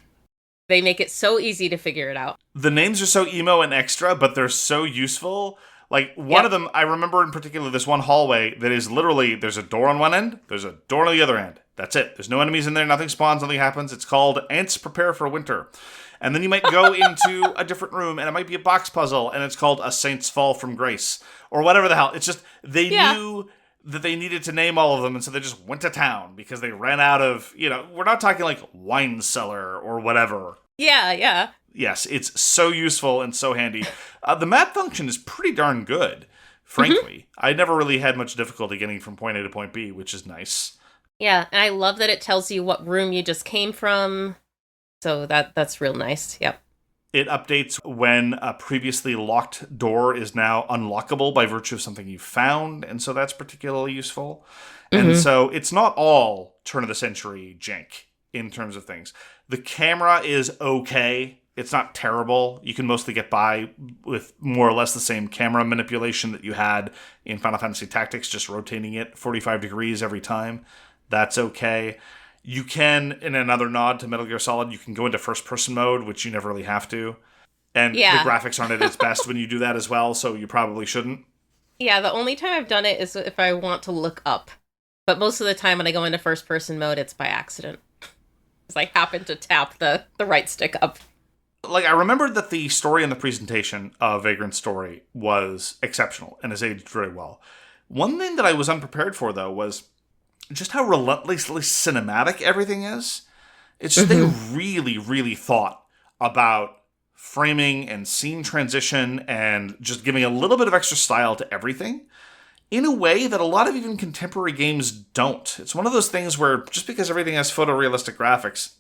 They make it so easy to figure it out. The names are so emo and extra, but they're so useful. One of them, I remember in particular this one hallway that is literally, there's a door on one end, there's a door on the other end. That's it. There's no enemies in there, nothing spawns, nothing happens. It's called Ants Prepare for Winter. And then you might go into a different room, and it might be a box puzzle, and it's called A Saint's Fall from Grace. Or whatever the hell. It's just, they knew that they needed to name all of them, and so they just went to town because they ran out of, we're not talking wine cellar or whatever. Yeah. Yes, it's so useful and so handy. The map function is pretty darn good, frankly. I never really had much difficulty getting from point A to point B, which is nice. Yeah, and I love that it tells you what room you just came from. So that's real nice. Yep. It updates when a previously locked door is now unlockable by virtue of something you found, and so that's particularly useful. And so it's not all turn-of-the-century jank in terms of things. The camera is okay. It's not terrible. You can mostly get by with more or less the same camera manipulation that you had in Final Fantasy Tactics, just rotating it 45 degrees every time. That's okay. You can, in another nod to Metal Gear Solid, you can go into first-person mode, which you never really have to. And the graphics aren't at its best when you do that as well, so you probably shouldn't. Yeah, the only time I've done it is if I want to look up. But most of the time when I go into first-person mode, it's by accident. Because I happen to tap the right stick up. I remember that the story and the presentation of Vagrant Story was exceptional and has aged very well. One thing that I was unprepared for, though, was just how relentlessly cinematic everything is. It's just they really, really thought about framing and scene transition and just giving a little bit of extra style to everything in a way that a lot of even contemporary games don't. It's one of those things where just because everything has photorealistic graphics,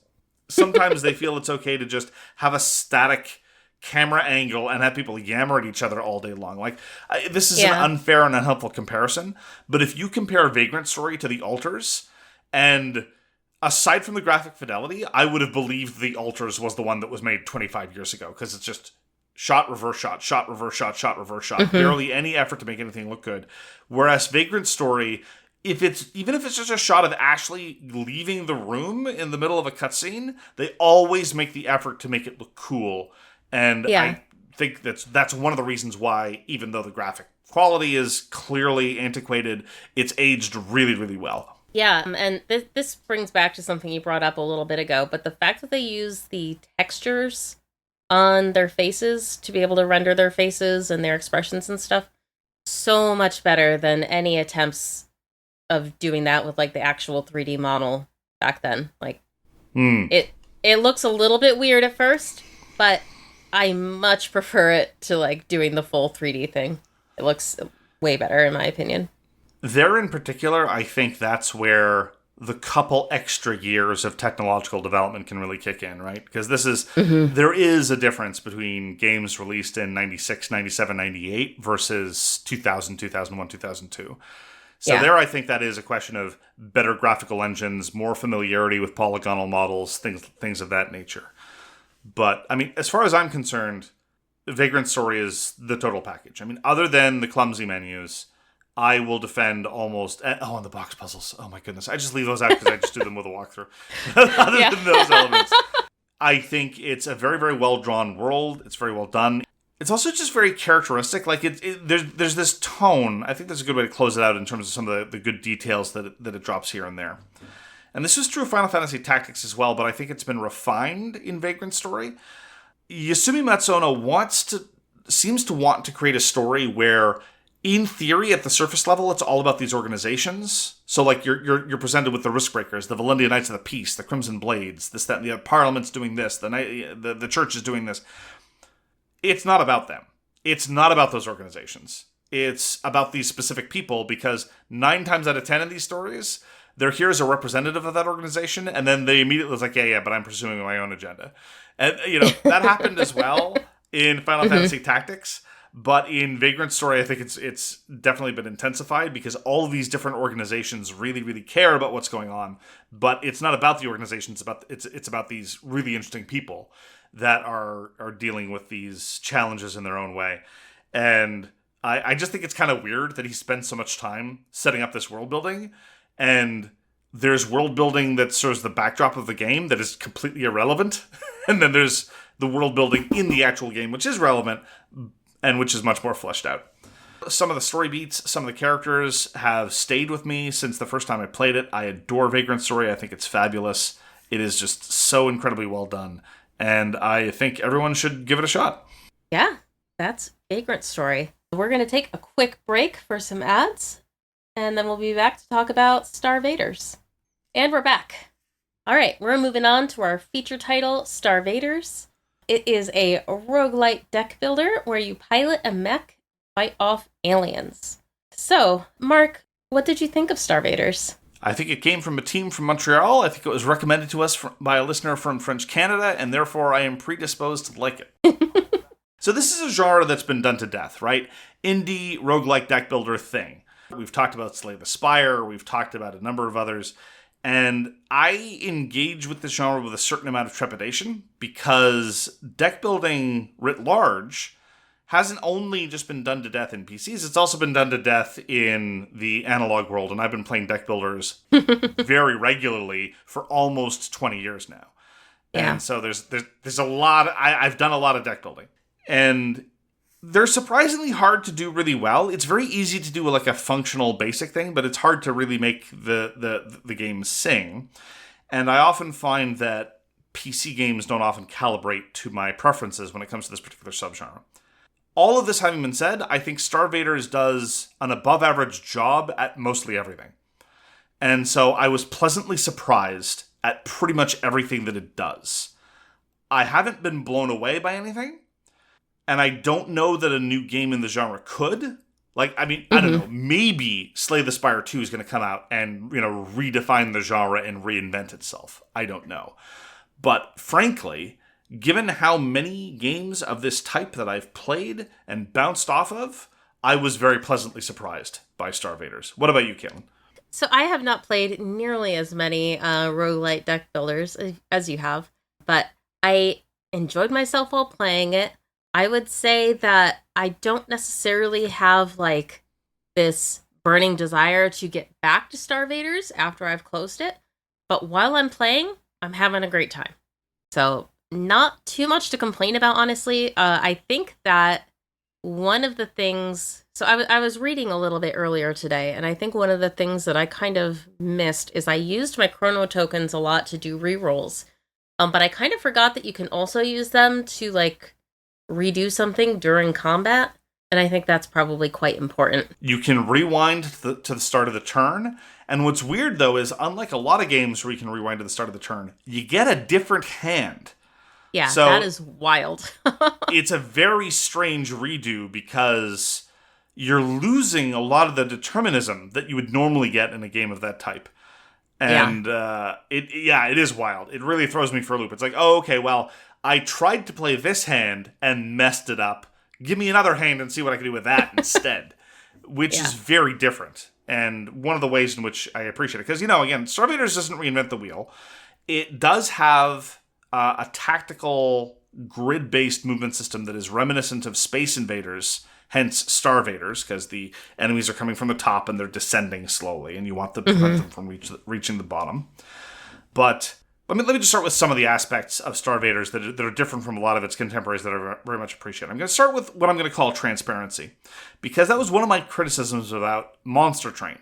sometimes they feel it's okay to just have a static camera angle and have people yammer at each other all day long. Like, this is an unfair and unhelpful comparison, but if you compare Vagrant Story to The Altars, and aside from the graphic fidelity, I would have believed The Altars was the one that was made 25 years ago, because it's just shot, reverse shot, shot, reverse shot, shot, reverse shot. Barely any effort to make anything look good. Whereas Vagrant Story, even if it's just a shot of Ashley leaving the room in the middle of a cutscene, they always make the effort to make it look cool. And I think that's one of the reasons why, even though the graphic quality is clearly antiquated, it's aged really, really well. Yeah, and this brings back to something you brought up a little bit ago, but the fact that they use the textures on their faces to be able to render their faces and their expressions and stuff, so much better than any attempts of doing that with, like, the actual 3D model back then. Like, it looks a little bit weird at first, but I much prefer it to, like, doing the full 3D thing. It looks way better, in my opinion. There in particular, I think that's where the couple extra years of technological development can really kick in, right? Because there is a difference between games released in 96, 97, 98 versus 2000, 2001, 2002. So there, I think that is a question of better graphical engines, more familiarity with polygonal models, things of that nature. But, I mean, as far as I'm concerned, Vagrant Story is the total package. I mean, other than the clumsy menus, I will defend almost... and the box puzzles. Oh, my goodness. I just leave those out because I just do them with a walkthrough. Other than those elements, I think it's a very, very well-drawn world. It's very well done. It's also just very characteristic. Like, there's this tone. I think that's a good way to close it out in terms of some of the good details that it drops here and there. And this is true of Final Fantasy Tactics as well, but I think it's been refined in Vagrant Story. Yasumi Matsuno seems to want to create a story where, in theory, at the surface level, it's all about these organizations. So, like, you're presented with the Riskbreakers, the Valendia Knights of the Peace, the Crimson Blades, this, that, and the other. Parliament's doing this, the church is doing this. It's not about them. It's not about those organizations. It's about these specific people, because 9 times out of 10 of these stories, they're here as a representative of that organization, and then they immediately was like, yeah, but I'm pursuing my own agenda. And, that happened as well in Final Fantasy Tactics, but in Vagrant Story, I think it's definitely been intensified, because all of these different organizations really, really care about what's going on, but it's not about the organizations, it's about these really interesting people that are dealing with these challenges in their own way. And I just think it's kind of weird that he spends so much time setting up this world building, and there's world building that serves the backdrop of the game that is completely irrelevant. And then there's the world building in the actual game, which is relevant and which is much more fleshed out. Some of the story beats, some of the characters have stayed with me since the first time I played it. I adore Vagrant Story. I think it's fabulous. It is just so incredibly well done. And I think everyone should give it a shot. Yeah, that's Vagrant Story. We're going to take a quick break for some ads, and then we'll be back to talk about StarVaders. And we're back. All right, we're moving on to our feature title, StarVaders. It is a roguelite deck builder where you pilot a mech and fight off aliens. So, Mark, what did you think of StarVaders? I think it came from a team from Montreal. I think it was recommended to us by a listener from French Canada, and therefore I am predisposed to like it. So this is a genre that's been done to death, right? Indie roguelike deck builder thing. We've talked about Slay the Spire. We've talked about a number of others. And I engage with this genre with a certain amount of trepidation, because deck building writ large hasn't only just been done to death in PCs, it's also been done to death in the analog world. And I've been playing deck builders very regularly for almost 20 years now. Yeah. And so there's a lot, I've done a lot of deck building. And they're surprisingly hard to do really well. It's very easy to do like a functional basic thing, but it's hard to really make the game sing. And I often find that PC games don't often calibrate to my preferences when it comes to this particular subgenre. All of this having been said, I think StarVaders does an above average job at mostly everything. And so I was pleasantly surprised at pretty much everything that it does. I haven't been blown away by anything, and I don't know that a new game in the genre could. Like, I mean, I don't know, maybe Slay the Spire 2 is going to come out and, redefine the genre and reinvent itself. I don't know. But frankly, given how many games of this type that I've played and bounced off of, I was very pleasantly surprised by StarVaders. What about you, Caitlin? So I have not played nearly as many roguelite deck builders as you have, but I enjoyed myself while playing it. I would say that I don't necessarily have like this burning desire to get back to StarVaders after I've closed it, but while I'm playing, I'm having a great time. So not too much to complain about, honestly. I think that one of the things... So I was reading a little bit earlier today, and I think one of the things that I kind of missed is I used my chrono tokens a lot to do rerolls. But I kind of forgot that you can also use them to, like, redo something during combat, and I think that's probably quite important. You can rewind to the start of the turn, and what's weird, though, is unlike a lot of games where you can rewind to the start of the turn, you get a different hand. Yeah, so that is wild. It's a very strange redo because you're losing a lot of the determinism that you would normally get in a game of that type. And it is wild. It really throws me for a loop. It's like, oh, okay, well, I tried to play this hand and messed it up. Give me another hand and see what I can do with that instead, which is very different. And one of the ways in which I appreciate it, because, again, StarVaders doesn't reinvent the wheel. It does have a tactical grid-based movement system that is reminiscent of Space Invaders, hence StarVaders, because the enemies are coming from the top and they're descending slowly, and you want to prevent them from reaching the bottom. But let me just start with some of the aspects of StarVaders that are different from a lot of its contemporaries that I very much appreciate. I'm going to start with what I'm going to call transparency, because that was one of my criticisms about Monster Train.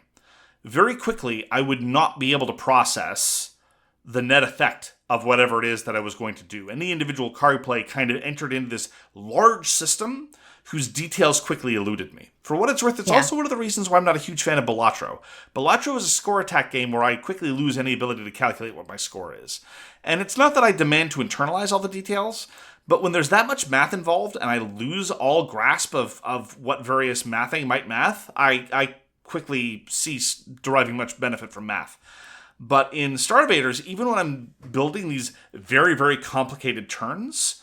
Very quickly, I would not be able to process the net effect of whatever it is that I was going to do. Any individual card play kind of entered into this large system whose details quickly eluded me. For what it's worth, it's also one of the reasons why I'm not a huge fan of Balatro. Balatro is a score attack game where I quickly lose any ability to calculate what my score is. And it's not that I demand to internalize all the details, but when there's that much math involved and I lose all grasp of what various mathing might math, I quickly cease deriving much benefit from math. But in StarVaders, even when I'm building these very, very complicated turns,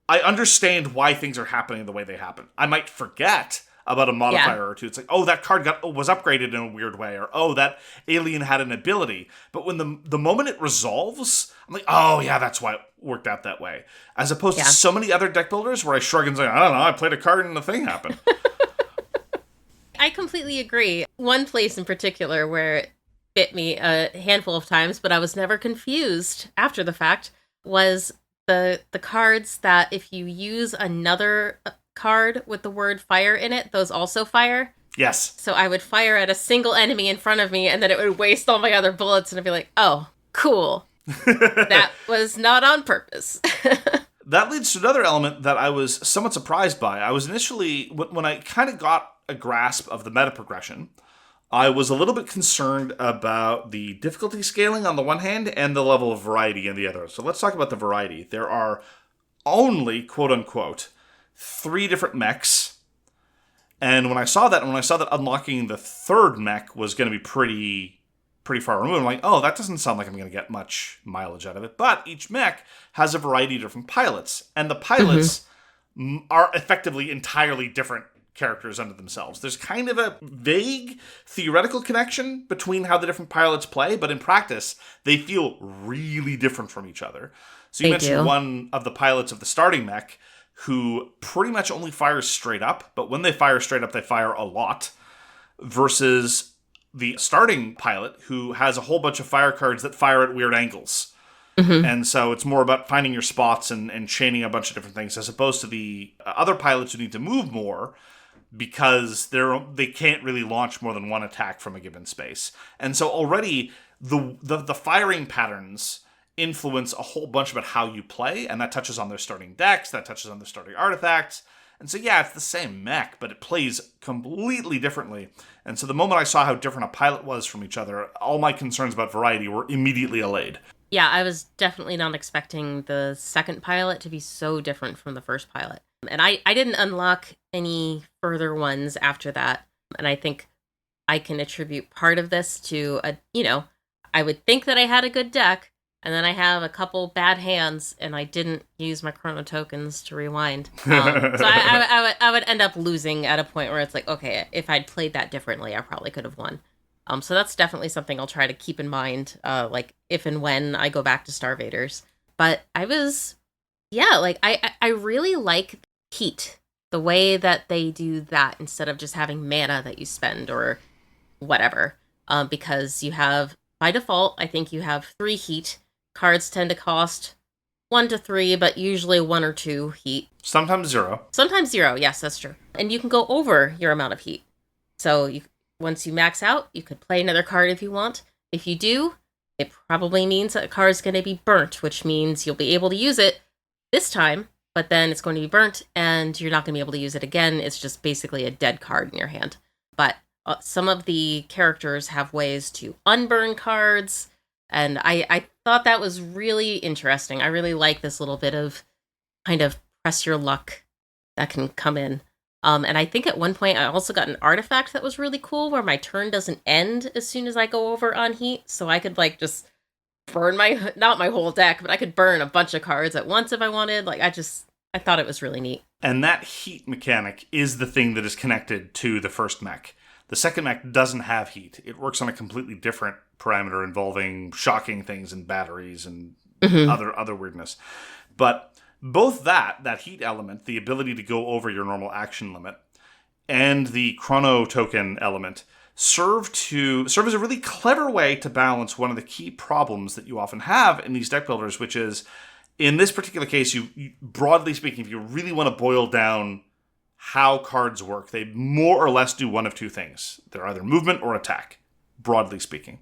I understand why things are happening the way they happen. I might forget about a modifier or two. It's like, oh, that card was upgraded in a weird way, or oh, that alien had an ability. But when the moment it resolves, I'm like, oh yeah, that's why it worked out that way. As opposed to so many other deck builders where I shrug and say, I don't know, I played a card and the thing happened. I completely agree. One place in particular where it bit me a handful of times, but I was never confused after the fact, was the cards that if you use another card with the word fire in it, those also fire. Yes. So I would fire at a single enemy in front of me, and then it would waste all my other bullets, and I'd be like, oh, cool. That was not on purpose. That leads to another element that I was somewhat surprised by. I was initially, when I kind of got a grasp of the meta progression, I was a little bit concerned about the difficulty scaling on the one hand and the level of variety on the other. So let's talk about the variety. There are only, quote unquote, 3 different mechs. And when I saw that unlocking the third mech was going to be pretty far removed, I'm like, oh, that doesn't sound like I'm going to get much mileage out of it. But each mech has a variety of different pilots. And the pilots are effectively entirely different characters unto themselves. There's kind of a vague theoretical connection between how the different pilots play, but in practice, they feel really different from each other. So you mentioned one of the pilots of the starting mech who pretty much only fires straight up, but when they fire straight up, they fire a lot, versus the starting pilot who has a whole bunch of fire cards that fire at weird angles. And so it's more about finding your spots and chaining a bunch of different things, as opposed to the other pilots who need to move more, because they can't really launch more than one attack from a given space. And so already the firing patterns influence a whole bunch about how you play, and that touches on their starting decks, that touches on their starting artifacts, And so, yeah, it's the same mech, but it plays completely differently. And so the moment I saw how different a pilot was from each other, all my concerns about variety were immediately allayed. Yeah, I was definitely not expecting the second pilot to be so different from the first pilot. And I didn't unlock any further ones after that. And I think I can attribute part of this to, I would think that I had a good deck, and then I have a couple bad hands, and I didn't use my chrono tokens to rewind. So I would end up losing at a point where it's like, okay, if I'd played that differently, I probably could have won. So that's definitely something I'll try to keep in mind, like if and when I go back to StarVaders. But I really like heat, the way that they do that instead of just having mana that you spend or whatever. Because you have, by default, I think you have 3 heat. Cards tend to cost 1 to 3, but usually 1 or 2 heat. Sometimes 0. Sometimes 0, yes, that's true. And you can go over your amount of heat. So once you max out, you could play another card if you want. If you do, it probably means that a card is going to be burnt, which means you'll be able to use it this time, but then it's going to be burnt, and you're not going to be able to use it again. It's just basically a dead card in your hand. But some of the characters have ways to unburn cards, and I thought that was really interesting. I really like this little bit of kind of press your luck that can come in. And I think at one point I also got an artifact that was really cool where my turn doesn't end as soon as I go over on heat. So I could just burn not my whole deck, but I could burn a bunch of cards at once if I wanted. I thought it was really neat. And that heat mechanic is the thing that is connected to the first mech. The second mech doesn't have heat. It works on a completely different parameter involving shocking things and batteries and other weirdness. But both that heat element, the ability to go over your normal action limit, and the chrono token element serve as a really clever way to balance one of the key problems that you often have in these deck builders, which is, in this particular case, you broadly speaking, if you really want to boil down how cards work, they more or less do one of 2 things. They're either movement or attack, broadly speaking.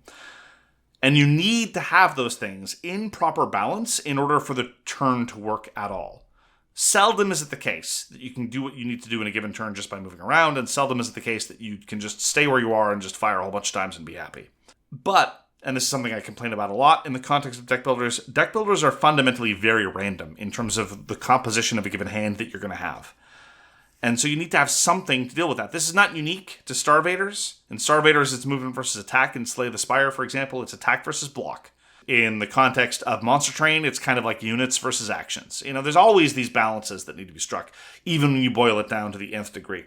And you need to have those things in proper balance in order for the turn to work at all. Seldom is it the case that you can do what you need to do in a given turn just by moving around, and seldom is it the case that you can just stay where you are and just fire a whole bunch of times and be happy. But, and this is something I complain about a lot in the context of deck builders are fundamentally very random in terms of the composition of a given hand that you're going to have. And so you need to have something to deal with that. This is not unique to StarVaders. In StarVaders, it's movement versus attack. In Slay the Spire, for example, it's attack versus block. In the context of Monster Train, it's kind of like units versus actions. There's always these balances that need to be struck, even when you boil it down to the nth degree.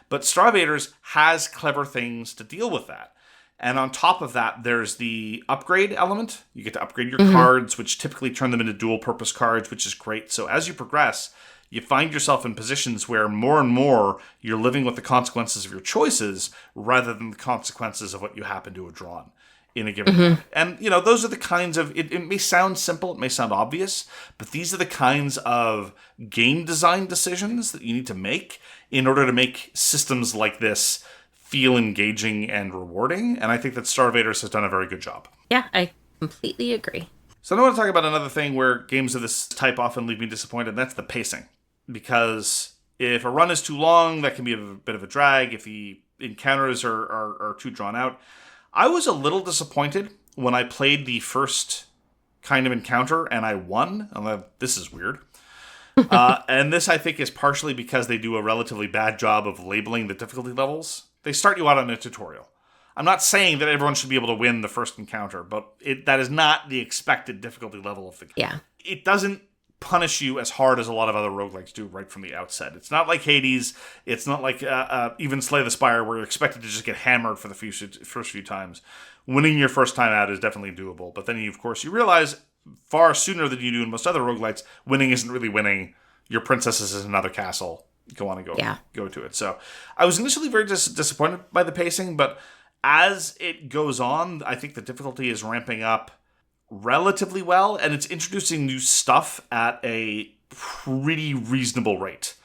But StarVaders has clever things to deal with that. And on top of that, there's the upgrade element. You get to upgrade your cards, which typically turn them into dual-purpose cards, which is great. So as you progress, you find yourself in positions where more and more you're living with the consequences of your choices rather than the consequences of what you happen to have drawn in a given round. And, those are the kinds of, it may sound simple, it may sound obvious, but these are the kinds of game design decisions that you need to make in order to make systems like this feel engaging and rewarding. And I think that StarVaders has done a very good job. Yeah, I completely agree. So I want to talk about another thing where games of this type often leave me disappointed, and that's the pacing. Because if a run is too long, that can be a bit of a drag. If the encounters are too drawn out. I was a little disappointed when I played the first kind of encounter and I won. I'm like, this is weird. And this, I think, is partially because they do a relatively bad job of labeling the difficulty levels. They start you out on a tutorial. I'm not saying that everyone should be able to win the first encounter, but that is not the expected difficulty level of the game. Yeah. It doesn't punish you as hard as a lot of other roguelikes do right from the outset. It's not like Hades. It's not like even Slay the Spire, where you're expected to just get hammered for the first few times. Winning your first time out is definitely doable, but then you realize far sooner than you do in most other roguelikes, winning isn't really winning. Your princess is in another castle. Go on and go to it. So I was initially very disappointed by the pacing, but as it goes on, I think the difficulty is ramping up relatively well, and it's introducing new stuff at a pretty reasonable rate.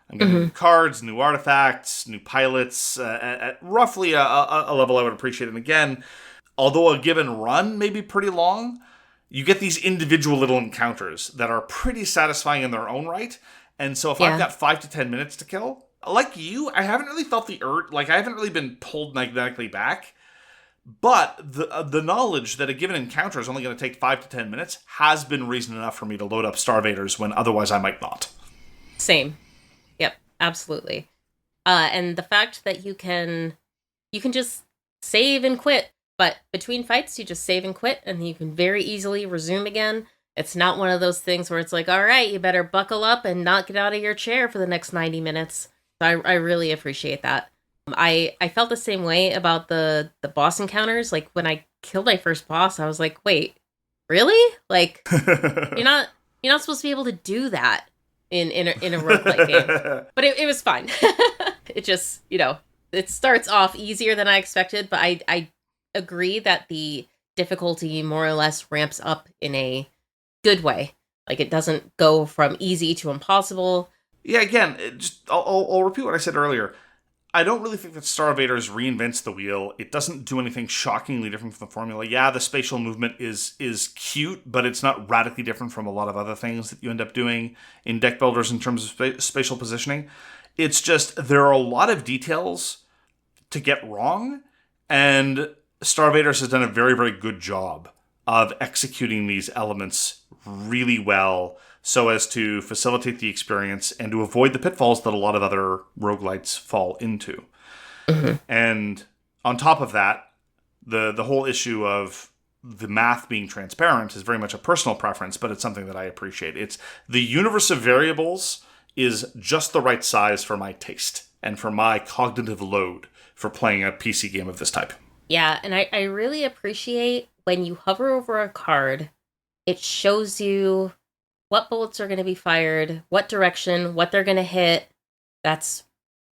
I'm getting new cards, new artifacts, new pilots, at roughly a level I would appreciate. And again, although a given run may be pretty long, you get these individual little encounters that are pretty satisfying in their own right, And so if I've Yeah. got 5 to 10 minutes to kill, like you, I haven't really felt the urge. Like, I haven't really been pulled magnetically back. But the knowledge that a given encounter is only going to take 5 to 10 minutes has been reason enough for me to load up StarVaders when otherwise I might not. Same. Yep, absolutely. And the fact that you can just save and quit, but between fights you just save and quit, and you can very easily resume again. It's not one of those things where it's like, all right, you better buckle up and not get out of your chair for the next 90 minutes. So I really appreciate that. I felt the same way about the boss encounters. Like, when I killed my first boss, I was like, wait, really? Like, you're not supposed to be able to do that in a roguelike game. But it was fine. It just, it starts off easier than I expected, but I agree that the difficulty more or less ramps up in a good way. Like, it doesn't go from easy to impossible. Yeah, again, I'll repeat what I said earlier. I don't really think that StarVaders reinvents the wheel. It doesn't do anything shockingly different from the formula. Yeah, the spatial movement is cute, but it's not radically different from a lot of other things that you end up doing in deck builders in terms of spatial positioning. It's just there are a lot of details to get wrong, and StarVaders has done a very, very good job of executing these elements really well so as to facilitate the experience and to avoid the pitfalls that a lot of other roguelites fall into. Mm-hmm. And on top of that, the whole issue of the math being transparent is very much a personal preference, but it's something that I appreciate. It's the universe of variables is just the right size for my taste and for my cognitive load for playing a PC game of this type. Yeah, and I really appreciate when you hover over a card, it shows you what bullets are going to be fired, what direction, what they're going to hit. That's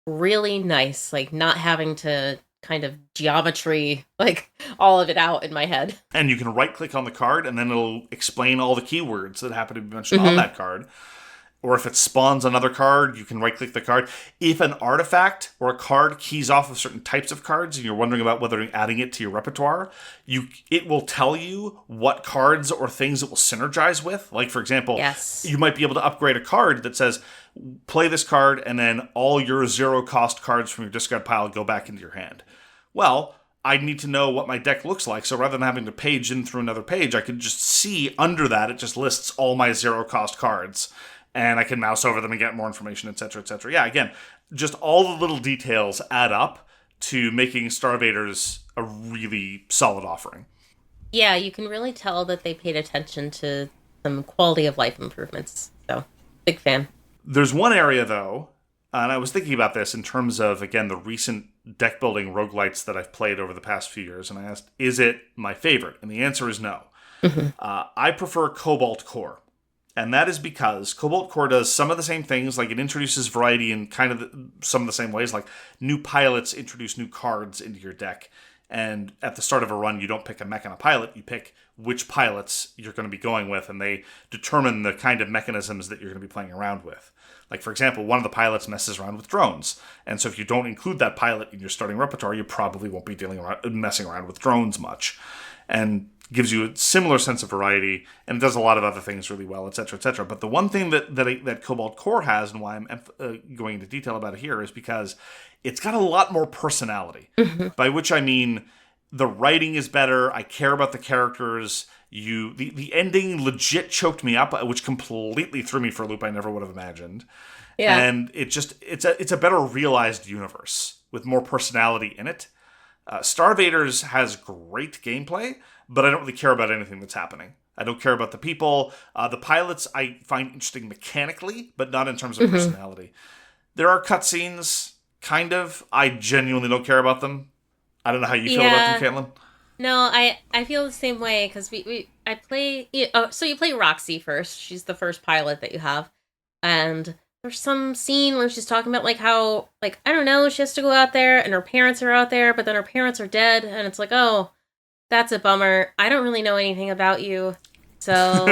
really nice, like not having to kind of geometry, like all of it out in my head. And you can right-click on the card, and then it'll explain all the keywords that happen to be mentioned on that card. Or if it spawns another card, you can right-click the card. If an artifact or a card keys off of certain types of cards and you're wondering about whether adding it to your repertoire, it will tell you what cards or things it will synergize with. Like, for example, you might be able to upgrade a card that says, play this card and then all your zero-cost cards from your discard pile go back into your hand. Well, I need to know what my deck looks like, so rather than having to page in through another page, I can just see under that, it just lists all my zero-cost cards. And I can mouse over them and get more information, etc., etc. Yeah, again, just all the little details add up to making StarVaders a really solid offering. Yeah, you can really tell that they paid attention to some quality of life improvements. So, big fan. There's one area, though, and I was thinking about this in terms of, again, the recent deck building roguelites that I've played over the past few years, and I asked, is it my favorite? And the answer is no. I prefer Cobalt Core. And that is because Cobalt Core does some of the same things, like it introduces variety in kind of some of the same ways, like new pilots introduce new cards into your deck. And at the start of a run, you don't pick a mech and a pilot, you pick which pilots you're going to be going with, and they determine the kind of mechanisms that you're going to be playing around with. Like, for example, one of the pilots messes around with drones. And so if you don't include that pilot in your starting repertoire, you probably won't be messing around with drones much. And gives you a similar sense of variety, and it does a lot of other things really well, etc., etc. But the one thing that Cobalt Core has, and why I'm going into detail about it here, is because it's got a lot more personality. By which I mean the writing is better. I care about the characters. The ending legit choked me up, which completely threw me for a loop I never would have imagined. Yeah. And it's a better realized universe with more personality in it. StarVaders has great gameplay, but I don't really care about anything that's happening. I don't care about the people. The pilots I find interesting mechanically, but not in terms of personality. There are cutscenes, kind of. I genuinely don't care about them. I don't know how you feel about them, Caitlin. No, I feel the same way, because I play... so you play Roxy first. She's the first pilot that you have. And there's some scene where she's talking about, like, how, like, I don't know, she has to go out there, and her parents are out there, but then her parents are dead, and it's like, oh, that's a bummer. I don't really know anything about you, so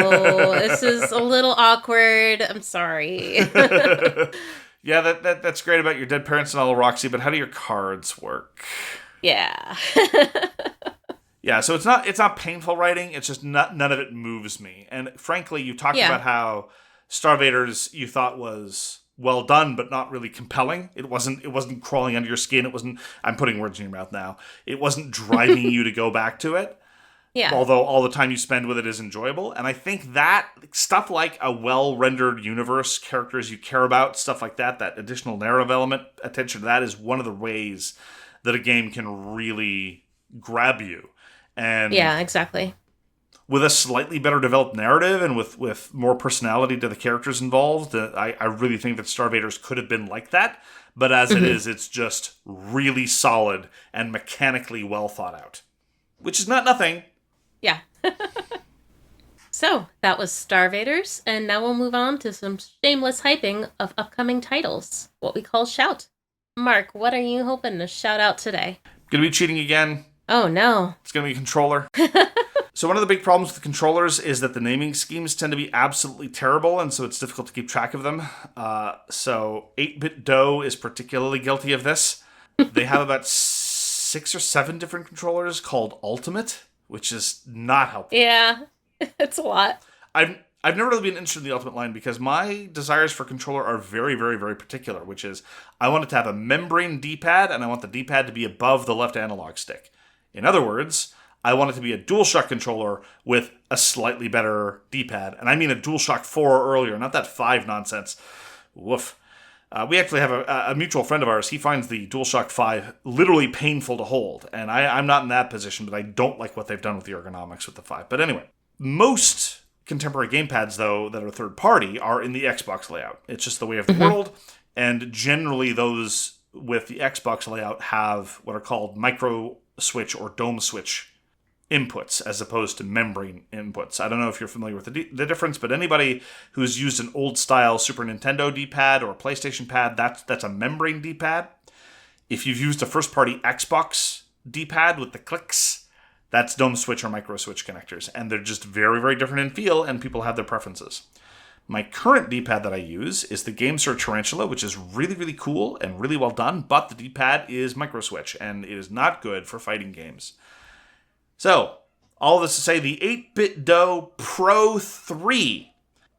this is a little awkward. I'm sorry. Yeah, that's great about your dead parents and all, Roxy, but how do your cards work? Yeah. Yeah, so it's not painful writing, it's just none of it moves me. And frankly, you talked about how StarVaders you thought was well done, but not really compelling. It wasn't crawling under your skin. It wasn't, I'm putting words in your mouth now. It wasn't driving you to go back to it. Yeah. Although all the time you spend with it is enjoyable. And I think that stuff like a well-rendered universe, characters you care about, stuff like that, that additional narrative element, attention to that is one of the ways that a game can really grab you. And yeah, exactly. with a slightly better developed narrative and with more personality to the characters involved, I really think that StarVaders could have been like that. But as it is, it's just really solid and mechanically well thought out. Which is not nothing. Yeah. So, that was StarVaders, and now we'll move on to some shameless hyping of upcoming titles, what we call Shout. Mark, what are you hoping to shout out today? Gonna be cheating again. Oh, no. It's gonna be a controller. So one of the big problems with the controllers is that the naming schemes tend to be absolutely terrible, and so it's difficult to keep track of them. So 8-Bit Dough is particularly guilty of this. They have about 6 or 7 different controllers called Ultimate, which is not helpful. Yeah, it's a lot. I've never really been interested in the Ultimate line because my desires for controller are very, very, very particular, which is I want it to have a membrane D-pad, and I want the D-pad to be above the left analog stick. In other words, I want it to be a DualShock controller with a slightly better D-pad. And I mean a DualShock 4 or earlier, not that 5 nonsense. Woof. We actually have a mutual friend of ours. He finds the DualShock 5 literally painful to hold. And I'm not in that position, but I don't like what they've done with the ergonomics with the 5. But anyway, most contemporary gamepads, though, that are third-party are in the Xbox layout. It's just the way of the world. And generally those with the Xbox layout have what are called micro switch or dome switch inputs as opposed to membrane inputs. I don't know if you're familiar with the difference, but anybody who's used an old style Super Nintendo D-pad or a PlayStation pad, that's a membrane D-pad. If you've used a first party Xbox D-pad with the clicks, that's dome switch or micro switch connectors, and they're just very, very different in feel, and people have their preferences. My current D-pad that I use is the GameSir Tarantula, which is really, really cool and really well done, but the D-pad is micro switch, and it is not good for fighting games. So, all this to say, the 8-Bit Dough Pro 3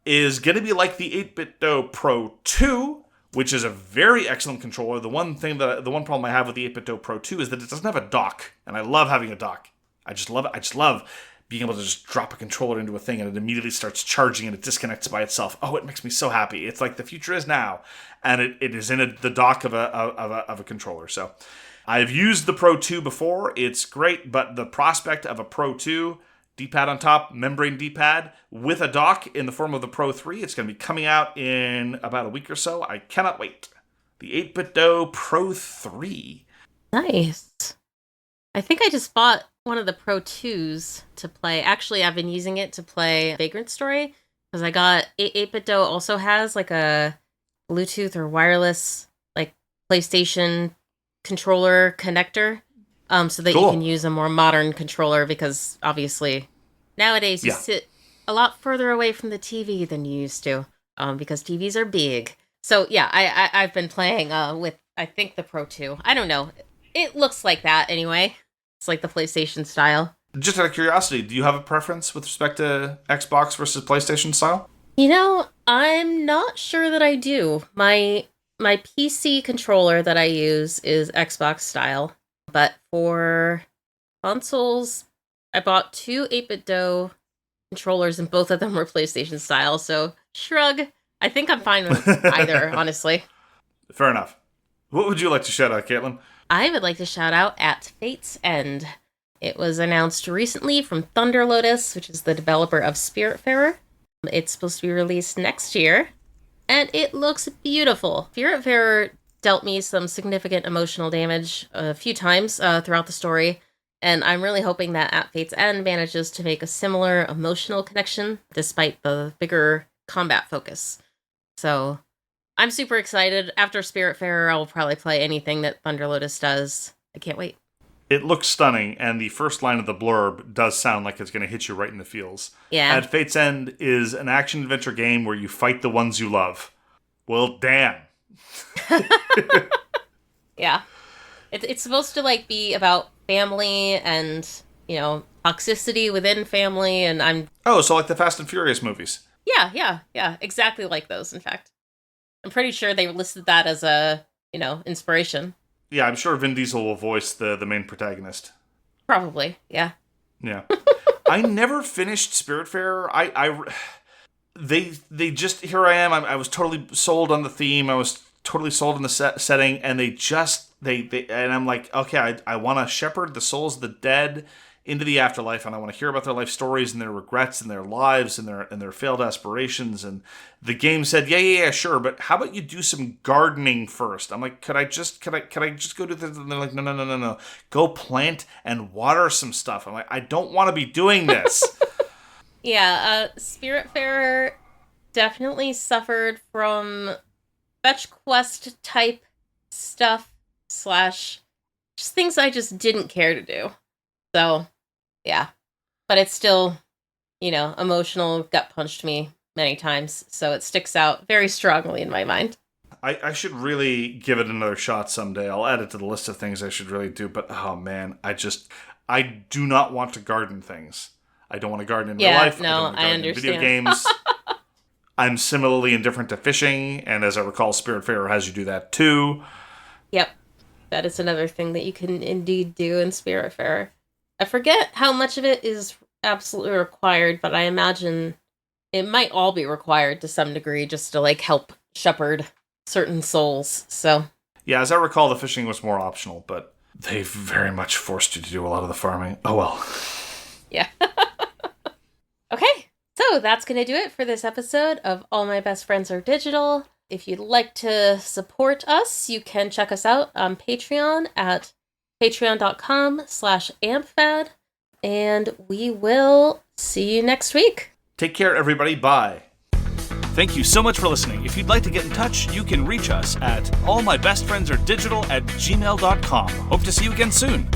is going to be like the 8-Bit Dough Pro 2, which is a very excellent controller. The one problem I have with the 8-Bit Dough Pro 2 is that it doesn't have a dock, and I love having a dock. I just love it. I just love being able to just drop a controller into a thing and it immediately starts charging and it disconnects by itself. Oh, it makes me so happy. It's like the future is now, and it is in the dock of a controller. So I've used the Pro 2 before. It's great, but the prospect of a Pro 2 D-pad on top, membrane D-pad with a dock in the form of the Pro 3, it's going to be coming out in about a week or so. I cannot wait. The 8-Bit Dough Pro 3. Nice. I think I just bought one of the Pro 2s to play. Actually, I've been using it to play Vagrant Story because I got 8-Bit Dough also has like a Bluetooth or wireless like PlayStation controller connector, so that you can use a more modern controller because obviously nowadays you sit a lot further away from the TV than you used to, because TVs are big. So yeah, I've been playing with I think the Pro 2. I don't know. It looks like that anyway. It's like the PlayStation style. Just out of curiosity, do you have a preference with respect to Xbox versus PlayStation style? You know, I'm not sure that I do. My PC controller that I use is Xbox style, but for consoles, I bought 2 8-Bit Dough controllers and both of them were PlayStation style, so shrug. I think I'm fine with either, honestly. Fair enough. What would you like to shout out, Caitlin? I would like to shout out At Fate's End. It was announced recently from Thunder Lotus, which is the developer of Spiritfarer. It's supposed to be released next year, and it looks beautiful. Spiritfarer dealt me some significant emotional damage a few times throughout the story, and I'm really hoping that At Fate's End manages to make a similar emotional connection, despite the bigger combat focus. So I'm super excited. After Spiritfarer, I'll probably play anything that Thunder Lotus does. I can't wait. It looks stunning, and the first line of the blurb does sound like it's going to hit you right in the feels. Yeah. At Fate's End is an action-adventure game where you fight the ones you love. Well, damn. Yeah. It's supposed to, like, be about family and, you know, toxicity within family, and I'm... Oh, so like the Fast and Furious movies. Yeah. Exactly like those, in fact. I'm pretty sure they listed that as a, inspiration. Yeah, I'm sure Vin Diesel will voice the main protagonist. Probably, yeah. Yeah. I never finished Spiritfarer. They just, here I am. I was totally sold on the theme. I was totally sold on the setting, and and I'm like, okay, I want to shepherd the souls of the dead into the afterlife, and I want to hear about their life stories and their regrets and their lives and their failed aspirations. And the game said, yeah, sure, but how about you do some gardening first? I'm like, could I just go do this? And they're like, no, go plant and water some stuff. I'm like, I don't want to be doing this. Yeah, Spiritfarer definitely suffered from fetch quest type stuff / just things I just didn't care to do. So, yeah. But it's still, emotional, gut punched me many times. So it sticks out very strongly in my mind. I should really give it another shot someday. I'll add it to the list of things I should really do. But, oh man, I do not want to garden things. I don't want to garden in real life. No, I understand. In video games. I'm similarly indifferent to fishing. And as I recall, Spiritfarer has you do that too. Yep. That is another thing that you can indeed do in Spiritfarer. I forget how much of it is absolutely required, but I imagine it might all be required to some degree just to help shepherd certain souls. So yeah, as I recall, the fishing was more optional, but they very much forced you to do a lot of the farming. Oh well. Yeah. Okay, so that's going to do it for this episode of All My Best Friends Are Digital. If you'd like to support us, you can check us out on Patreon at patreon.com/ampfad, and we will see you next week. Take care, everybody. Bye. Thank you so much for listening. If you'd like to get in touch, you can reach us at allmybestfriendsaredigital@gmail.com. Hope to see you again soon.